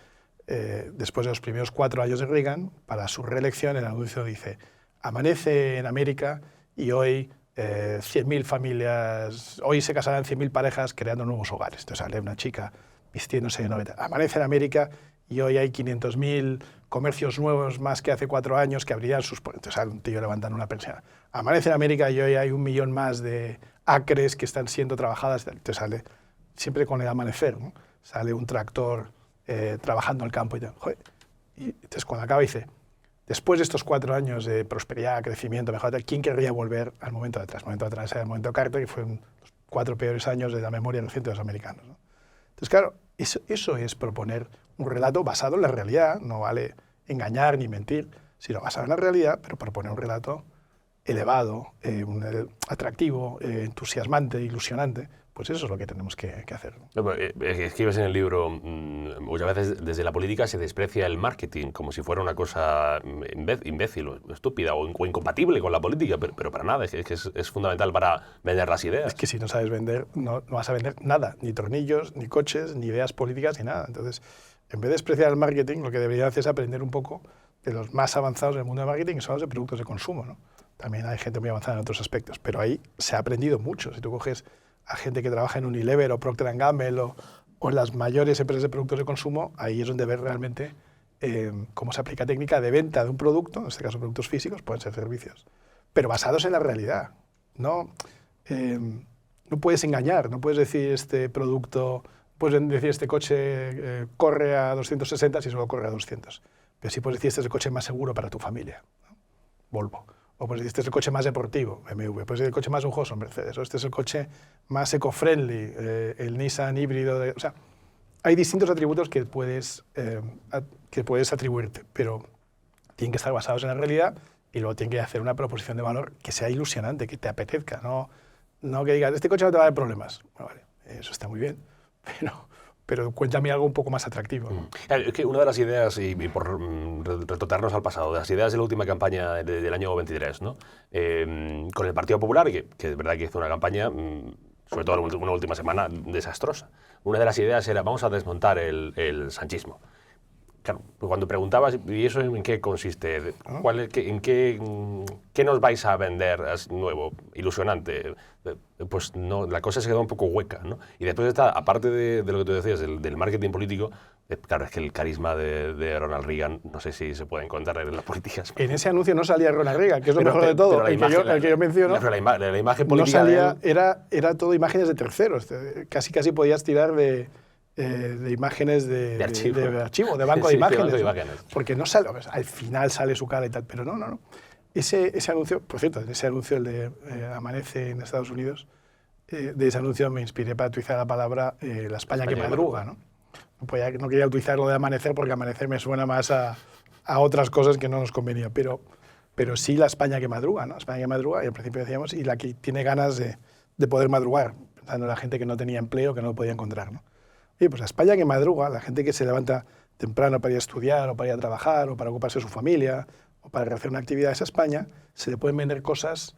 después de los primeros 4 años de Reagan, para su reelección, el anuncio dice, amanece en América y hoy 100.000 familias, hoy se casarán 100.000 parejas creando nuevos hogares. Entonces sale una chica vistiéndose de novia. Amanece en América y hoy hay 500.000 comercios nuevos más que hace 4 años que abrirán sus puertas. Entonces sale un tío levantando una persiana. Amanece en América y hoy hay 1 millón más de acres que están siendo trabajadas. Entonces sale siempre con el amanecer, ¿no? Sale un tractor trabajando en el campo y tal. Joder. Y entonces cuando acaba dice, después de estos 4 años de prosperidad, crecimiento, mejor, ¿quién querría volver al momento de atrás? El momento de atrás era el momento de Carter, que fueron los 4 peores años de la memoria reciente de los americanos, ¿no? Entonces, claro, eso es proponer un relato basado en la realidad, no vale engañar ni mentir, sino basado en la realidad, pero proponer un relato elevado, atractivo, entusiasmante, ilusionante. Pues eso es lo que tenemos que hacer. Escribes en el libro, muchas veces desde la política se desprecia el marketing como si fuera una cosa imbécil o estúpida o incompatible con la política, pero para nada, es fundamental para vender las ideas. Es que si no sabes vender, no vas a vender nada, ni tornillos, ni coches, ni ideas políticas, ni nada. Entonces, en vez de despreciar el marketing, lo que debería hacer es aprender un poco de los más avanzados del mundo del marketing, que son los de productos de consumo, ¿no? También hay gente muy avanzada en otros aspectos, pero ahí se ha aprendido mucho. Si tú coges a gente que trabaja en Unilever o Procter & Gamble o en las mayores empresas de productos de consumo, ahí es donde ves realmente cómo se aplica técnica de venta de un producto, en este caso productos físicos, pueden ser servicios, pero basados en la realidad. No puedes engañar, no puedes decir este producto, puedes decir este coche corre a 260 si solo corre a 200, pero sí puedes decir este es el coche más seguro para tu familia, ¿no? Volvo. O pues este es el coche más deportivo, BMW, pues es el coche más lujoso, Mercedes, o este es el coche más eco-friendly, el Nissan híbrido. O sea, hay distintos atributos que puedes atribuirte, pero tienen que estar basados en la realidad y luego tienen que hacer una proposición de valor que sea ilusionante, que te apetezca, no que digas, este coche no te va a dar problemas. Bueno, vale, eso está muy bien, pero cuéntame algo un poco más atractivo, ¿no? Claro, es que una de las ideas, y por retrotarnos al pasado, de las ideas de la última campaña del año 23, ¿no? Con el Partido Popular, que es verdad que hizo una campaña, sobre todo una última semana, desastrosa. Una de las ideas era, vamos a desmontar el sanchismo. Claro, cuando preguntabas, ¿y eso en qué consiste? ¿Qué nos vais a vender nuevo, ilusionante? Pues no, la cosa se quedó un poco hueca, ¿no? Y después está, aparte de lo que tú decías, del marketing político, claro, es que el carisma de Ronald Reagan, no sé si se puede encontrar en las políticas. En ese anuncio no salía Ronald Reagan, que es lo mejor de todo, el que yo menciono. La imagen política no salía, era todo imágenes de terceros, casi podías tirar de imágenes de archivo, de banco de imágenes. Porque no sale, al final sale su cara y tal, pero no. Ese anuncio, por cierto, ese anuncio, el de Amanece en Estados Unidos, de ese anuncio me inspiré para utilizar la palabra la España que madruga, ¿no? No quería utilizar lo de amanecer porque amanecer me suena más a otras cosas que no nos convenía, pero sí la España que madruga, ¿no? España que madruga, y al principio decíamos, y la que tiene ganas de poder madrugar, pensando en la gente que no tenía empleo, que no lo podía encontrar, ¿no? Y pues la España que madruga, la gente que se levanta temprano para ir a estudiar, o para ir a trabajar, o para ocuparse de su familia, o para hacer una actividad, a esa España se le pueden vender cosas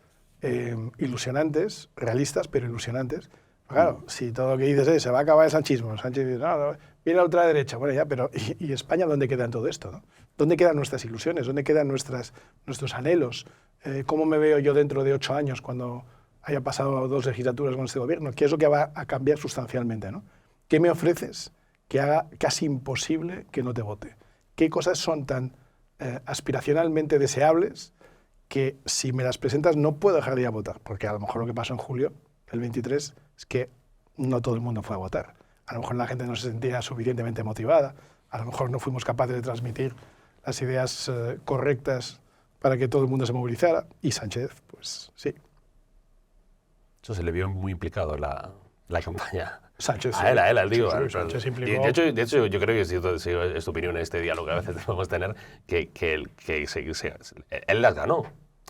ilusionantes, realistas, pero ilusionantes. Claro, si todo lo que dices es, se va a acabar el sanchismo, Sánchez dice, no, viene la ultraderecha, bueno ya, pero ¿y España dónde queda en todo esto, no? ¿Dónde quedan nuestras ilusiones? ¿Dónde quedan nuestros anhelos? ¿Cómo me veo yo dentro de 8 años cuando haya pasado 2 legislaturas con este gobierno? ¿Qué es lo que va a cambiar sustancialmente, no? ¿Qué me ofreces que haga casi imposible que no te vote? ¿Qué cosas son tan aspiracionalmente deseables que si me las presentas no puedo dejar de ir a votar? Porque a lo mejor lo que pasó en julio, el 23, es que no todo el mundo fue a votar. A lo mejor la gente no se sentía suficientemente motivada, a lo mejor no fuimos capaces de transmitir las ideas correctas para que todo el mundo se movilizara, y Sánchez, pues sí. Eso se le vio muy implicado en la campaña. Sánchez, a él, digo. Sí, Sánchez implicó. De hecho, yo creo que si es tu opinión en este diálogo que a veces podemos tener, que él las ganó.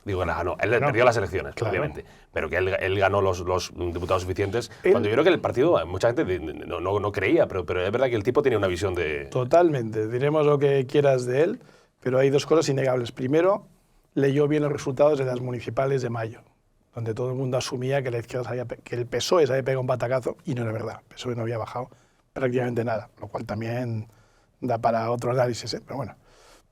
Digo, ganó. Él perdió las elecciones, claro, obviamente, pero que él ganó los diputados suficientes. Cuando yo creo que el partido, mucha gente no creía, pero es verdad que el tipo tenía una visión de... Totalmente. Diremos lo que quieras de él, pero hay 2 cosas innegables. Primero, leyó bien los resultados de las municipales de mayo, donde todo el mundo asumía que que el PSOE se había pegado un batacazo, y no era verdad. El PSOE no había bajado prácticamente nada, lo cual también da para otro análisis, ¿eh? Pero bueno,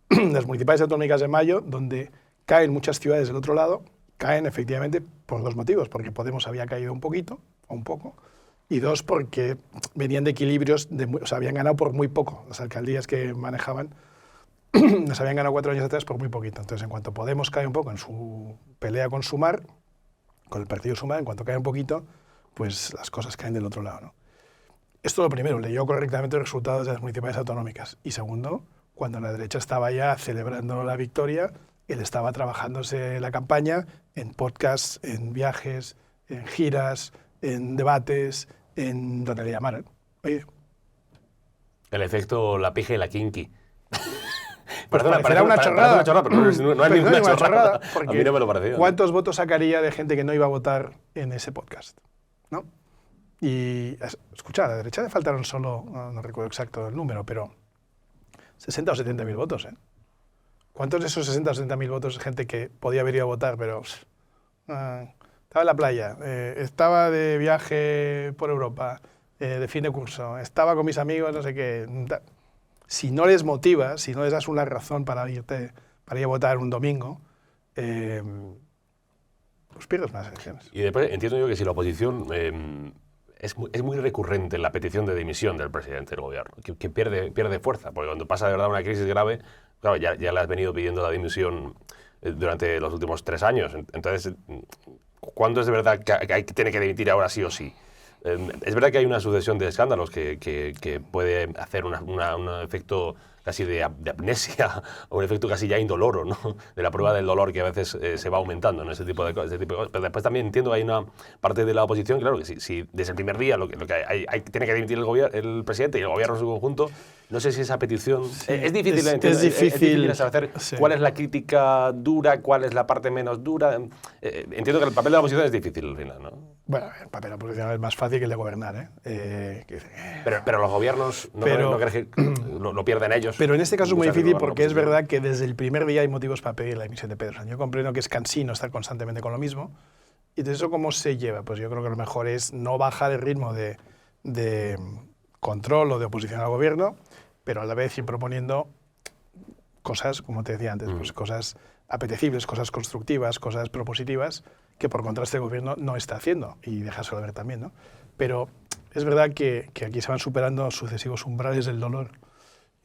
las municipales autonómicas de mayo, donde caen muchas ciudades del otro lado, caen efectivamente por 2 motivos, porque Podemos había caído un poquito, o un poco, y 2, porque venían de equilibrios, o sea, habían ganado por muy poco. Las alcaldías que manejaban las habían ganado 4 años atrás por muy poquito. Entonces, en cuanto Podemos cae un poco en su pelea con Sumar, con el partido Sumar, en cuanto cae un poquito, pues las cosas caen del otro lado, ¿no? Esto lo primero, leyó correctamente los resultados de las municipales autonómicas. Y segundo, cuando la derecha estaba ya celebrando la victoria, él estaba trabajándose la campaña en podcasts, en viajes, en giras, en debates, en donde le llamaran. Oye. El efecto la pija y la kinky. parecerá una chorrada. Pero no es ninguna chorrada. Porque a mí no me lo pareció. ¿cuántos votos sacaría de gente que no iba a votar en ese podcast? ¿No? Y, escucha, a la derecha le faltaron solo, no recuerdo exacto el número, pero 60 o 70 mil votos, ¿eh? ¿Cuántos de esos 60 o 70 mil votos es gente que podía haber ido a votar, pero estaba en la playa, estaba de viaje por Europa, de fin de curso, estaba con mis amigos, no sé qué? Si no les motivas, si no les das una razón para ir a votar un domingo, pues pierdes más elecciones. Y después entiendo yo que si la oposición es muy recurrente la petición de dimisión del presidente del gobierno, que pierde fuerza, porque cuando pasa de verdad una crisis grave, claro, ya le has venido pidiendo la dimisión durante los últimos 3 años. Entonces, ¿cuándo es de verdad que tiene que dimitir ahora sí o sí? Es verdad que hay una sucesión de escándalos que puede hacer un efecto casi de amnesia o un efecto casi ya indoloro, ¿no? De la prueba del dolor que a veces se va aumentando en ese tipo de cosas. Pero después también entiendo que hay una parte de la oposición, claro, que si desde el primer día lo que tiene que dimitir el presidente y el gobierno en su conjunto, no sé si esa petición... Sí, es difícil, es difícil saber sí. cuál es la crítica dura, cuál es la parte menos dura. Entiendo que el papel de la oposición es difícil al final, ¿no? Bueno, el papel de la oposición es más fácil que el de gobernar, ¿eh? Pero los gobiernos no crees que lo pierden ellos. Pero en este caso es muy difícil porque es verdad que desde el primer día hay motivos para pedir la dimisión de Pedro Sánchez. Yo comprendo que es cansino estar constantemente con lo mismo. ¿Y de eso cómo se lleva? Pues yo creo que lo mejor es no bajar el ritmo de control o de oposición al gobierno, pero a la vez ir proponiendo cosas, como te decía antes, pues cosas apetecibles, cosas constructivas, cosas propositivas, que por contraste el gobierno no está haciendo, y dejárselo ver también, ¿no? Pero es verdad que aquí se van superando sucesivos umbrales del dolor.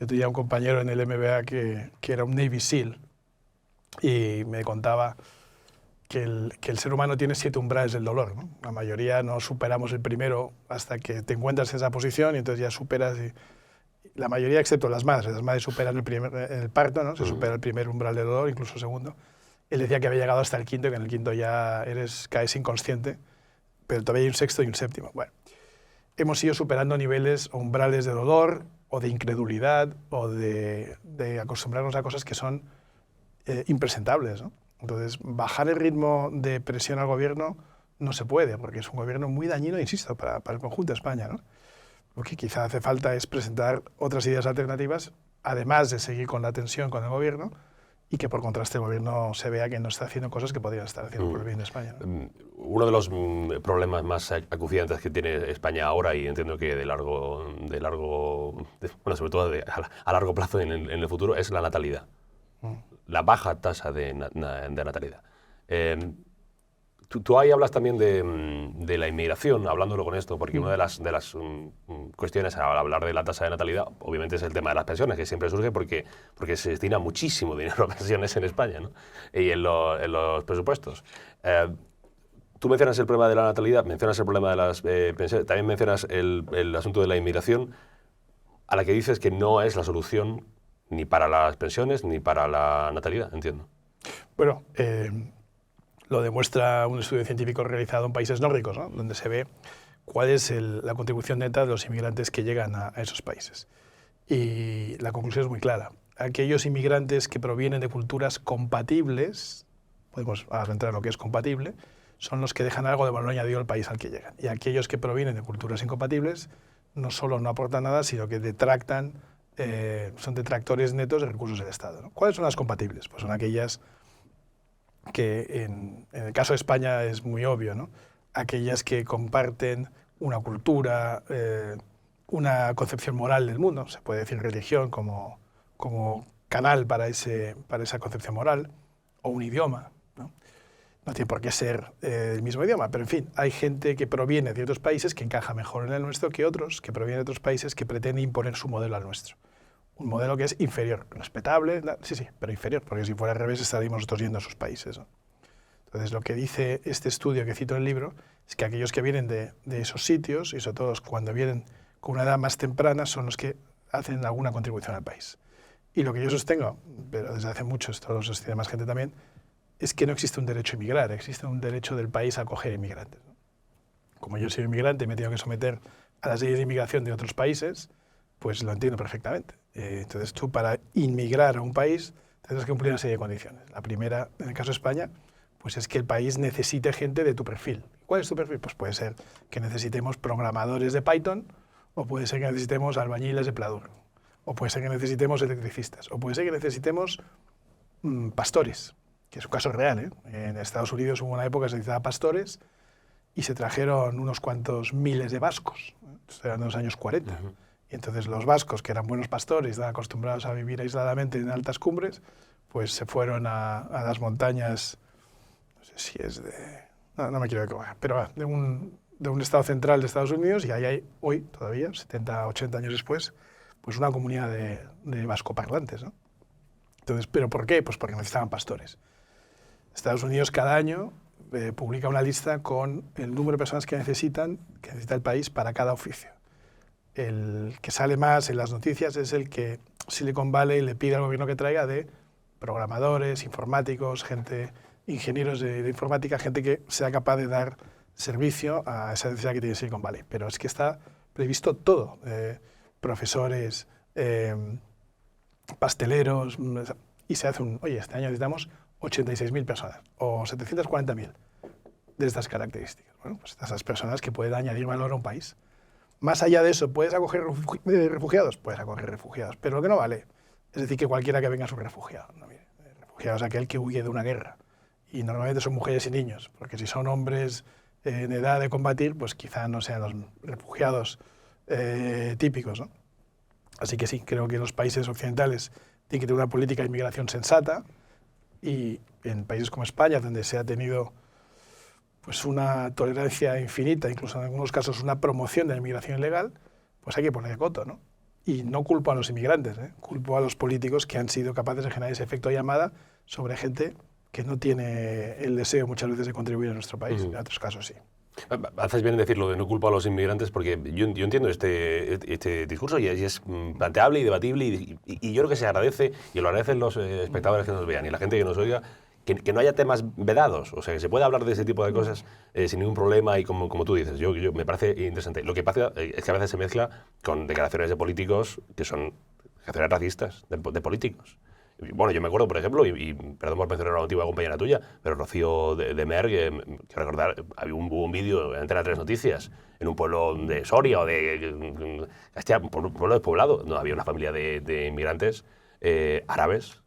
Yo tenía un compañero en el MBA que era un Navy SEAL y me contaba que el ser humano tiene 7 umbrales del dolor, ¿no? La mayoría no superamos el primero hasta que te encuentras en esa posición y entonces ya superas. La mayoría, excepto las madres superan el parto, ¿no? Se supera el primer umbral del dolor, incluso el segundo. Él decía que había llegado hasta el quinto y que en el quinto ya caes inconsciente, pero todavía hay un sexto y un séptimo. Bueno, hemos ido superando niveles o umbrales de dolor o de incredulidad o de acostumbrarnos a cosas que son impresentables, ¿no? Entonces, bajar el ritmo de presión al gobierno no se puede, porque es un gobierno muy dañino, insisto, para el conjunto de España, ¿no? Lo que quizá hace falta es presentar otras ideas alternativas, además de seguir con la tensión con el gobierno, y que por contraste el gobierno se vea que no está haciendo cosas que podrían estar haciendo por el bien de España, ¿no? Uno de los problemas más acuciantes que tiene España ahora, y entiendo que bueno, sobre todo a largo plazo en el futuro, es la natalidad. La baja tasa de natalidad. Tú ahí hablas también de la inmigración, hablándolo con esto, porque una de las cuestiones al hablar de la tasa de natalidad, obviamente es el tema de las pensiones, que siempre surge porque se destina muchísimo dinero a pensiones en España, ¿no? Y en los presupuestos. Tú mencionas el problema de la natalidad, mencionas el problema de las pensiones, también mencionas el asunto de la inmigración, a la que dices que no es la solución ni para las pensiones ni para la natalidad, entiendo. Bueno, lo demuestra un estudio científico realizado en países nórdicos, ¿no? Donde se ve cuál es la contribución neta de los inmigrantes que llegan a esos países. Y la conclusión es muy clara. Aquellos inmigrantes que provienen de culturas compatibles, podemos ahora entrar en lo que es compatible, son los que dejan algo de valor añadido al país al que llegan. Y aquellos que provienen de culturas incompatibles no solo no aportan nada, sino que son detractores netos de recursos del Estado, ¿no? ¿Cuáles son las compatibles? Pues son aquellas que en el caso de España es muy obvio, ¿no? Aquellas que comparten una cultura, una concepción moral del mundo, se puede decir religión como canal para esa concepción moral, o un idioma, ¿no? No tiene por qué ser el mismo idioma, pero en fin, hay gente que proviene de otros países que encaja mejor en el nuestro que otros que provienen de otros países que pretenden imponer su modelo al nuestro. Un modelo que es inferior, respetable, sí, pero inferior, porque si fuera al revés estaríamos nosotros yendo a sus países, ¿no? Entonces, lo que dice este estudio que cito en el libro es que aquellos que vienen de esos sitios, y sobre todo cuando vienen con una edad más temprana, son los que hacen alguna contribución al país. Y lo que yo sostengo, pero desde hace mucho, esto lo sostiene más gente también, es que no existe un derecho a inmigrar, existe un derecho del país a acoger inmigrantes, ¿no? Como yo soy inmigrante y me he tenido que someter a las leyes de inmigración de otros países, pues lo entiendo perfectamente. Entonces tú para inmigrar a un país tendrás que cumplir una serie de condiciones. La primera, en el caso de España, pues es que el país necesite gente de tu perfil. ¿Cuál es tu perfil? Pues puede ser que necesitemos programadores de Python, o puede ser que necesitemos albañiles de Pladur, o puede ser que necesitemos electricistas, o puede ser que necesitemos pastores, que es un caso real, ¿eh? En Estados Unidos hubo una época que se necesitaba pastores y se trajeron unos cuantos miles de vascos, estoy hablando de los años 40. Uh-huh. Y entonces los vascos, que eran buenos pastores, estaban acostumbrados a vivir aisladamente en altas cumbres, pues se fueron a las montañas, no sé si es de... No me quiero equivocar, pero de un estado central de Estados Unidos, y ahí hay hoy, todavía, 70, 80 años después, pues una comunidad de vascoparlantes, ¿no? Entonces, ¿pero por qué? Pues porque necesitaban pastores. Estados Unidos cada año publica una lista con el número de personas que necesita el país para cada oficio. El que sale más en las noticias es el que Silicon Valley le pide al gobierno que traiga de programadores, informáticos, ingenieros de informática, gente que sea capaz de dar servicio a esa necesidad que tiene Silicon Valley. Pero es que está previsto todo. Profesores, pasteleros, y se hace oye, este año necesitamos 86.000 personas o 740.000 de estas características. Bueno, pues esas personas que pueden añadir valor a un país. Más allá de eso, ¿puedes acoger refugiados? Puedes acoger refugiados, pero lo que no vale es decir que cualquiera que venga es un refugiado. No, mire, refugiado es aquel que huye de una guerra, y normalmente son mujeres y niños, porque si son hombres en edad de combatir, pues quizá no sean los refugiados típicos, ¿no? Así que sí, creo que los países occidentales tienen que tener una política de inmigración sensata, y en países como España, donde se ha tenido pues una tolerancia infinita, incluso en algunos casos una promoción de la inmigración ilegal, pues hay que poner coto, ¿no? Y no culpo a los inmigrantes, culpo a los políticos que han sido capaces de generar ese efecto llamada sobre gente que no tiene el deseo muchas veces de contribuir a nuestro país. En otros casos sí. Haces bien en decirlo de no culpa a los inmigrantes, porque yo entiendo este discurso y es planteable y debatible, y yo creo que se agradece, y lo agradecen los espectadores que nos vean y la gente que nos oiga, que no haya temas vedados, o sea, que se pueda hablar de ese tipo de cosas sin ningún problema, y como tú dices, yo me parece interesante. Lo que pasa es que a veces se mezcla con declaraciones de políticos que son declaraciones racistas de políticos. Bueno, yo me acuerdo, por ejemplo, y perdón por mencionar una antigua compañera tuya, pero Rocío de Merck, quiero recordar, hubo un vídeo en Antena 3 Noticias, en un pueblo de Soria o de Castilla, un pueblo despoblado, no había una familia de inmigrantes árabes,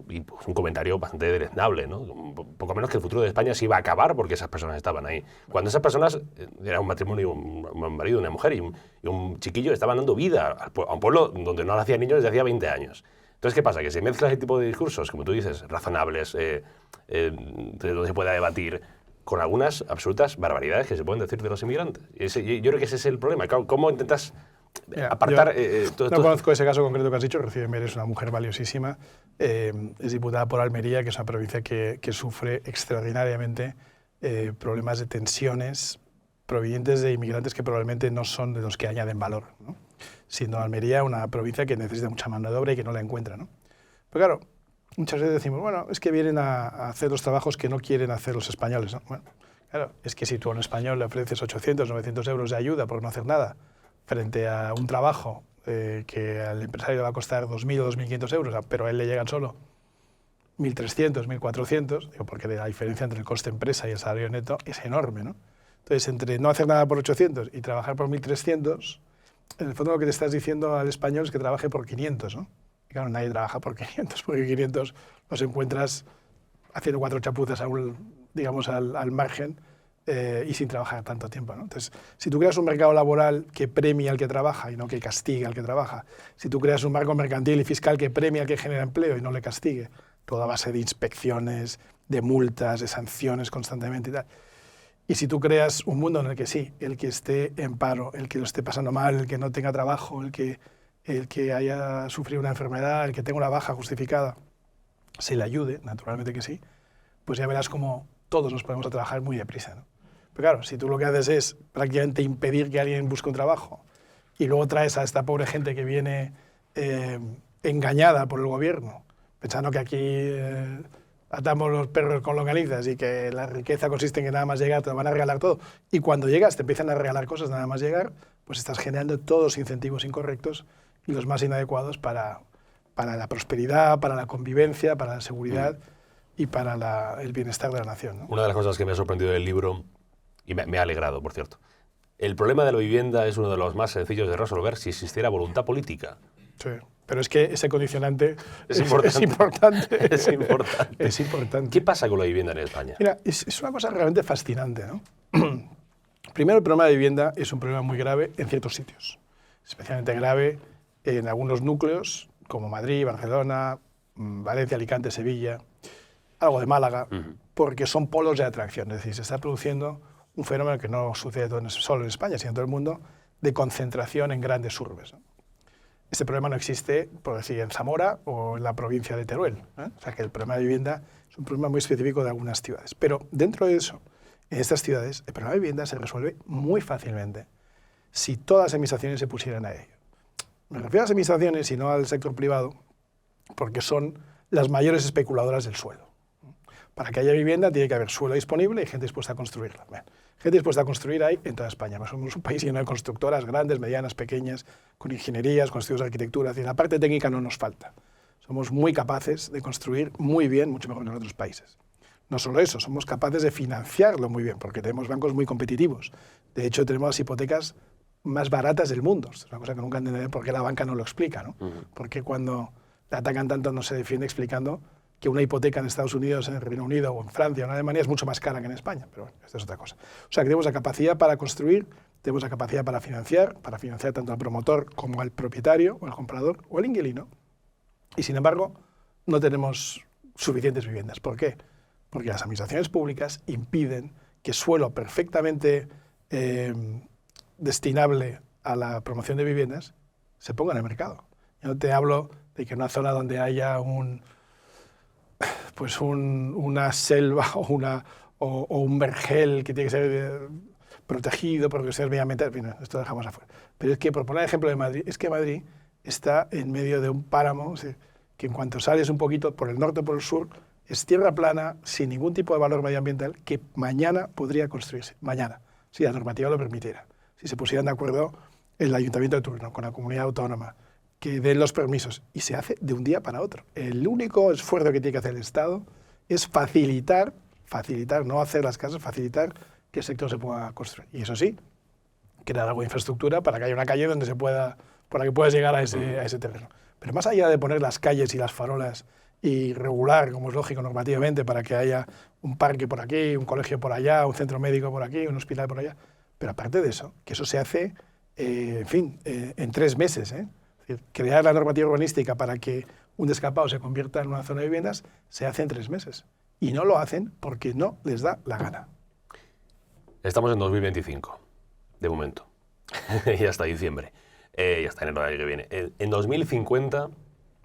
y pues un comentario bastante deleznable, ¿no? Poco menos que el futuro de España se iba a acabar porque esas personas estaban ahí. Cuando esas personas, era un matrimonio, un marido, una mujer y un chiquillo, estaban dando vida a un pueblo donde no nacían niños desde hacía 20 años. Entonces, ¿qué pasa? Que se mezcla ese tipo de discursos, como tú dices, razonables, donde se pueda debatir, con algunas absolutas barbaridades que se pueden decir de los inmigrantes. Yo creo que ese es el problema. ¿Cómo intentas apartar todo esto? No conozco ese caso concreto que has dicho. Rocío Mer es una mujer valiosísima. Es diputada por Almería, que es una provincia que sufre extraordinariamente problemas de tensiones provenientes de inmigrantes que probablemente no son de los que añaden valor, ¿no? Siendo Almería una provincia que necesita mucha mano de obra y que no la encuentra, ¿no? Pero claro, muchas veces decimos, bueno, es que vienen a hacer los trabajos que no quieren hacer los españoles, ¿no? Bueno, claro, es que si tú a un español le ofreces 800, 900 euros de ayuda por no hacer nada, frente a un trabajo que al empresario le va a costar 2.000 o 2.500 euros, pero a él le llegan solo 1.300, 1.400, digo, porque la diferencia entre el coste empresa y el salario neto es enorme, ¿no? Entonces, entre no hacer nada por 800 y trabajar por 1.300, en el fondo lo que te estás diciendo al español es que trabaje por 500, ¿no? Y claro, nadie trabaja por 500, porque 500 los encuentras haciendo 4 chapuzas digamos, al margen y sin trabajar tanto tiempo, ¿no? Entonces, si tú creas un mercado laboral que premia al que trabaja y no que castigue al que trabaja, si tú creas un marco mercantil y fiscal que premia al que genera empleo y no le castigue, toda base de inspecciones, de multas, de sanciones constantemente y tal. Y si tú creas un mundo en el que sí, el que esté en paro, el que lo esté pasando mal, el que no tenga trabajo, el que haya sufrido una enfermedad, el que tenga una baja justificada, se le ayude, naturalmente que sí, pues ya verás cómo todos nos ponemos a trabajar muy deprisa, ¿no? Pero claro, si tú lo que haces es prácticamente impedir que alguien busque un trabajo y luego traes a esta pobre gente que viene engañada por el gobierno, pensando que aquí atamos los perros con longanizas y que la riqueza consiste en que nada más llegar te lo van a regalar todo, y cuando llegas te empiezan a regalar cosas nada más llegar, pues estás generando todos los incentivos incorrectos y los más inadecuados para la prosperidad, para la convivencia, para la seguridad y para el bienestar de la nación, ¿no? Una de las cosas que me ha sorprendido del libro, y me ha alegrado, por cierto, el problema de la vivienda es uno de los más sencillos de resolver si existiera voluntad política. Sí, pero es que ese condicionante es importante. Es importante. Es importante. ¿Qué pasa con la vivienda en España? Mira, es una cosa realmente fascinante, ¿no? Primero, el problema de vivienda es un problema muy grave en ciertos sitios. Especialmente grave en algunos núcleos, como Madrid, Barcelona, Valencia, Alicante, Sevilla, algo de Málaga, porque son polos de atracción. Es decir, se está produciendo un fenómeno que no sucede solo en España, sino en todo el mundo, de concentración en grandes urbes, ¿no? Este problema no existe, por decir, en Zamora o en la provincia de Teruel, ¿eh? O sea, que el problema de vivienda es un problema muy específico de algunas ciudades. Pero dentro de eso, en estas ciudades, el problema de vivienda se resuelve muy fácilmente si todas las administraciones se pusieran a ello. Me refiero a las administraciones y no al sector privado, porque son las mayores especuladoras del suelo. Para que haya vivienda tiene que haber suelo disponible y gente dispuesta a construirla. Bien, gente dispuesta a construir hay en toda España. Somos un país lleno de constructoras grandes, medianas, pequeñas, con ingenierías, con estudios de arquitectura. Es decir, la parte técnica no nos falta. Somos muy capaces de construir muy bien, mucho mejor que en otros países. No solo eso, somos capaces de financiarlo muy bien, porque tenemos bancos muy competitivos. De hecho, tenemos las hipotecas más baratas del mundo. Es una cosa que nunca entenderé por qué la banca no lo explica, ¿no? Porque cuando la atacan tanto no se defiende explicando que una hipoteca en Estados Unidos, en el Reino Unido o en Francia o en Alemania es mucho más cara que en España. Pero bueno, esta es otra cosa. O sea, que tenemos la capacidad para construir, tenemos la capacidad para financiar tanto al promotor como al propietario o al comprador o al inquilino. Y sin embargo, no tenemos suficientes viviendas. ¿Por qué? Porque las administraciones públicas impiden que suelo perfectamente destinable a la promoción de viviendas se ponga en el mercado. Yo no te hablo de que en una zona donde haya una selva o un vergel que tiene que ser protegido porque sea medioambiental, esto lo dejamos afuera. Pero es que, por poner el ejemplo de Madrid, es que Madrid está en medio de un páramo, o sea, que en cuanto sales un poquito por el norte o por el sur, es tierra plana, sin ningún tipo de valor medioambiental, que mañana podría construirse, mañana, si la normativa lo permitiera. Si se pusieran de acuerdo el ayuntamiento de turno con la comunidad autónoma, que den los permisos, y se hace de un día para otro. El único esfuerzo que tiene que hacer el Estado es facilitar, no hacer las casas, facilitar que el sector se pueda construir. Y eso sí, crear algo de infraestructura para que haya una calle donde por la que puedas llegar a ese terreno. Pero más allá de poner las calles y las farolas y regular, como es lógico normativamente, para que haya un parque por aquí, un colegio por allá, un centro médico por aquí, un hospital por allá, pero aparte de eso, que eso se hace, en 3 meses, ¿eh? Es decir, crear la normativa urbanística para que un descampado se convierta en una zona de viviendas se hace en 3 meses. Y no lo hacen porque no les da la gana. Estamos en 2025, de momento. Y hasta diciembre. Y hasta enero del año que viene. En 2050,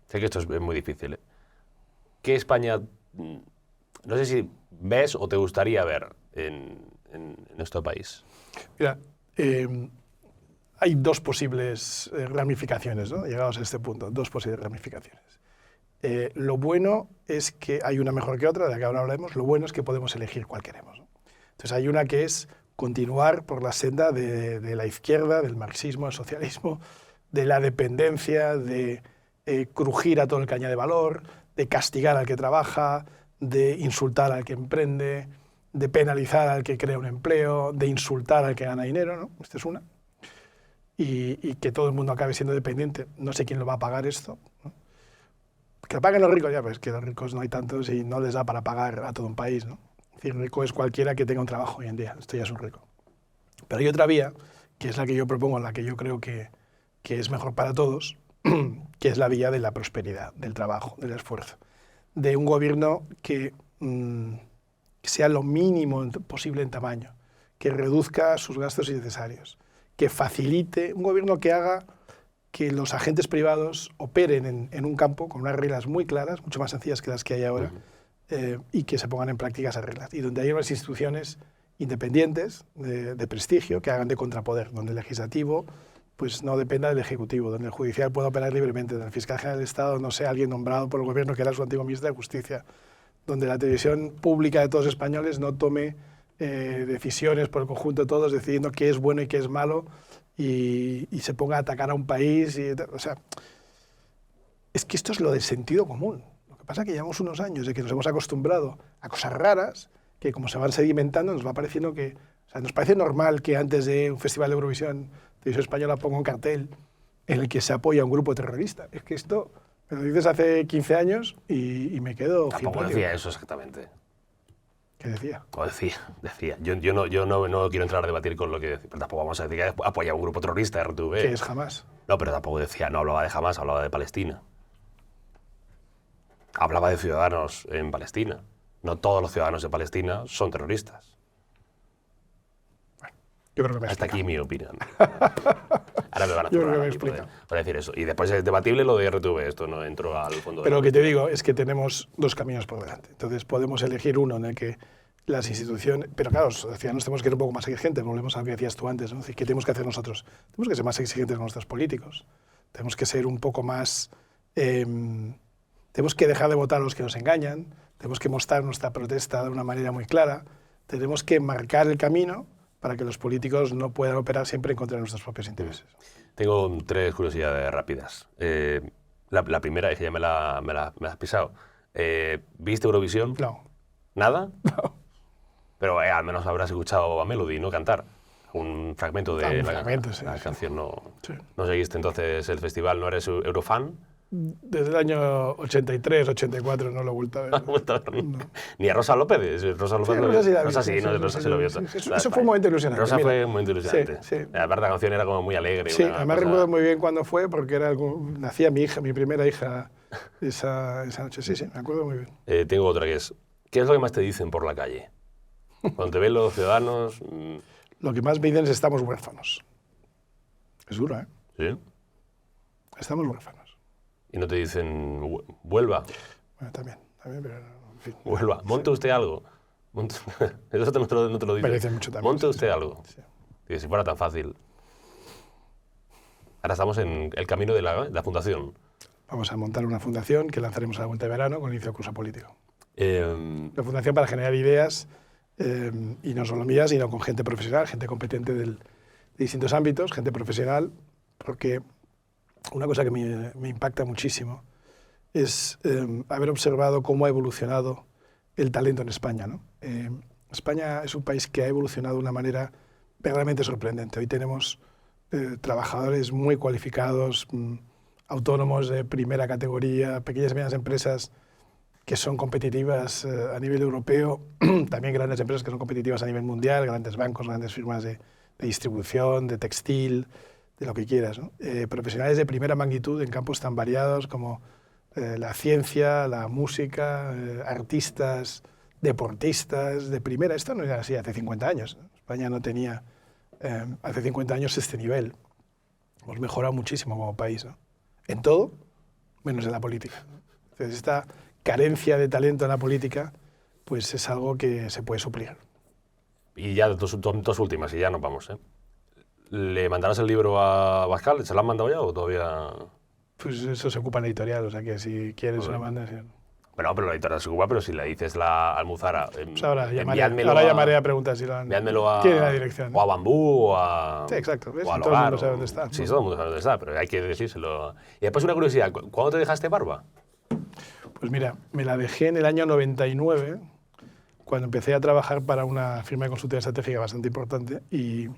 sé que esto es muy difícil, ¿eh? ¿Qué España, no sé si ves o te gustaría ver en nuestro país? Mira, hay 2 posibles ramificaciones, ¿no? Llegados a este punto, 2 posibles ramificaciones. Lo bueno es que hay una mejor que otra, de la que ahora hablaremos. Lo bueno es que podemos elegir cuál queremos, ¿no? Entonces hay una que es continuar por la senda de la izquierda, del marxismo, del socialismo, de la dependencia, de crujir a todo el que añade valor, de castigar al que trabaja, de insultar al que emprende, de penalizar al que crea un empleo, de insultar al que gana dinero, ¿no? Esta es una. Y que todo el mundo acabe siendo dependiente. No sé quién lo va a pagar esto, ¿no? Que lo paguen los ricos, ya, pues que los ricos no hay tantos y no les da para pagar a todo un país, ¿no? Es decir, rico es cualquiera que tenga un trabajo hoy en día. Esto ya es un rico. Pero hay otra vía, que es la que yo propongo, la que yo creo que es mejor para todos, que es la vía de la prosperidad, del trabajo, del esfuerzo. De un gobierno que sea lo mínimo posible en tamaño, que reduzca sus gastos innecesarios, que facilite, un gobierno que haga que los agentes privados operen en un campo con unas reglas muy claras, mucho más sencillas que las que hay ahora, y que se pongan en práctica esas reglas. Y donde haya unas instituciones independientes, de prestigio, que hagan de contrapoder, donde el legislativo pues no dependa del ejecutivo, donde el judicial pueda operar libremente, donde el fiscal general del Estado no sea alguien nombrado por el gobierno que era su antiguo ministro de Justicia, donde la televisión pública de todos los españoles no tome decisiones por el conjunto de todos, decidiendo qué es bueno y qué es malo, y se ponga a atacar a un país. O sea, es que esto es lo del sentido común. Lo que pasa es que llevamos unos años de que nos hemos acostumbrado a cosas raras, que como se van sedimentando nos va pareciendo que... O sea, nos parece normal que antes de un festival de Eurovisión, Televisión Española ponga un cartel en el que se apoya a un grupo terrorista. Es que esto me lo dices hace 15 años y me quedo... Tampoco decía eso exactamente. ¿Qué decía? Decía. Yo no quiero entrar a debatir con lo que decía, pero tampoco vamos a decir que apoya a un grupo terrorista, RTV. Que es Hamás. No, pero tampoco decía, no hablaba de Hamás, hablaba de Palestina. Hablaba de ciudadanos en Palestina. No todos los ciudadanos de Palestina son terroristas. Bueno, yo creo que me Hasta explica. aquí mi opinión. Ahora me van a Yo creo que me aquí explica. por decir eso. Y después es debatible lo de RTV, esto no entro al fondo. Pero lo que te digo es que tenemos dos caminos por delante. Entonces podemos elegir uno en el que las instituciones... Pero claro, los ciudadanos tenemos que ser un poco más exigentes. Volvemos a lo que decías tú antes, ¿no? Es decir, ¿qué tenemos que hacer nosotros? Tenemos que ser más exigentes con nuestros políticos. Tenemos que ser un poco más... tenemos que dejar de votar a los que nos engañan. Tenemos que mostrar nuestra protesta de una manera muy clara. Tenemos que marcar el camino para que los políticos no puedan operar siempre en contra de nuestros propios intereses. Tengo 3 curiosidades rápidas. La primera es que ya me la has pisado. ¿Viste Eurovisión? No. ¿Nada? No. Pero al menos habrás escuchado a Melody, ¿no? Cantar. Un fragmento de la canción. No seguiste entonces el festival, ¿no eres eurofan? Desde el año 83, 84 no lo he vuelto a ver. No. Ni a Rosa López. Rosa López Rosa sí lo vio. Eso fue un momento ilusionante. Rosa fue un momento ilusionante. Sí. Aparte la canción era como muy alegre. Sí, además recuerdo muy bien cuándo fue, porque nacía mi primera hija esa noche. Sí, me acuerdo muy bien. Tengo otra que es, ¿qué es lo que más te dicen por la calle? Cuando te ven los ciudadanos... Lo que más me dicen es estamos huérfanos. Es duro, ¿eh? ¿Sí? Estamos huérfanos. Y no te dicen, vuelva. Bueno, también, pero en fin. Vuelva, monte usted algo. Eso no te lo dicen. Me dicen mucho también. Monte usted algo. Sí. Y si fuera tan fácil. Ahora estamos en el camino de la fundación. Vamos a montar una fundación que lanzaremos a la vuelta de verano con inicio de curso político. Eh, Una fundación para generar ideas, y no solo mías, sino con gente profesional, gente competente de distintos ámbitos, gente profesional, porque una cosa que me impacta muchísimo es haber observado cómo ha evolucionado el talento en España, ¿no? España es un país que ha evolucionado de una manera verdaderamente sorprendente. Hoy tenemos trabajadores muy cualificados, autónomos de primera categoría, pequeñas y medianas empresas que son competitivas a nivel europeo, también grandes empresas que son competitivas a nivel mundial, grandes bancos, grandes firmas de distribución, de textil, de lo que quieras, ¿no? Profesionales de primera magnitud en campos tan variados como la ciencia, la música, artistas, deportistas de primera. Esto no era así hace 50 años. España no tenía hace 50 años este nivel. Hemos mejorado muchísimo como país, ¿no? En todo, menos en la política. Entonces, esta carencia de talento en la política pues es algo que se puede suplir. y ya dos últimas, y ya nos vamos, ¿eh? ¿Le mandarás el libro a Bascal? ¿Se lo han mandado ya o todavía...? Pues eso se ocupa en la editorial, o sea que si quieres una mandas... Bueno, pero la editorial se ocupa, pero si le dices la Almuzara, Pues ahora llamaré a preguntar si lo han... Enviádmelo a... Tiene la dirección, ¿no? O a Bambú, o a... Sí, exacto. ¿Ves? O a Todo el Logar, mundo sabe dónde está. Sí, todo el mundo sabe dónde está, pero hay que decírselo. Y después una curiosidad, ¿cuándo te dejaste barba? Pues mira, me la dejé en el año 99, cuando empecé a trabajar para una firma de consultoría estratégica bastante importante, y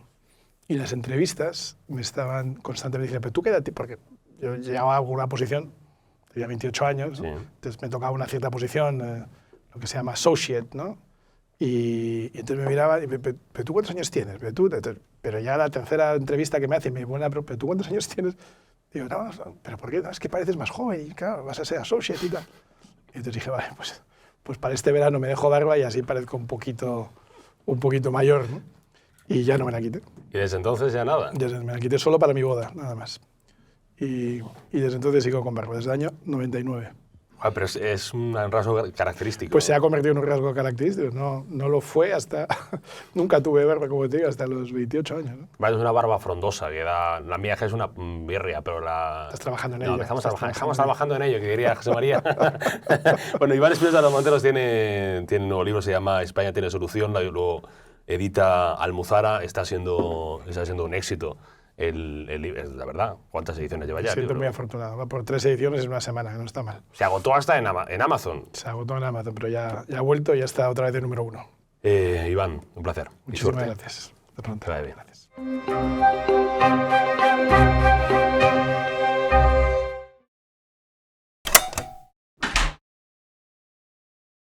las entrevistas me estaban constantemente diciendo, pero tú quédate, porque yo llegaba a alguna posición, tenía 28 años, ¿no? Sí. Entonces me tocaba una cierta posición, lo que se llama associate, ¿no? Y entonces me miraban, pero ¿tú cuántos años tienes? Pero ya la tercera entrevista que me hacen, me ponen, pero ¿tú cuántos años tienes? Digo, no, pero ¿por qué? No, es que pareces más joven y claro, vas a ser associate y tal. Y entonces dije, vale, pues para este verano me dejo barba y así parezco un poquito mayor, ¿no? Y ya no me la quité. Y desde entonces ya nada. Me la quité solo para mi boda, nada más. Y desde entonces sigo con barba, desde el año 99. Ah, pero es un rasgo característico. Pues se ha convertido en un rasgo característico. No lo fue hasta... Nunca tuve barba, como te digo, hasta los 28 años. ¿no? Vale, es una barba frondosa, que da... La mía es una birria, pero la... Estás trabajando en no, ello. Estamos trabajando en ello, que diría José María. Bueno, Iván Espinosa de los Monteros tiene un nuevo libro, se llama España tiene solución, lo edita Almuzara, está siendo un éxito. La verdad, ¿cuántas ediciones lleva ya? Me siento muy afortunado. Va por 3 ediciones en una semana, que no está mal. Se agotó hasta en Amazon. Se agotó en Amazon, pero ya ha vuelto y ya está otra vez de número 1. Iván, un placer. Muchísimas gracias. Hasta pronto. Que vaya bien. Gracias.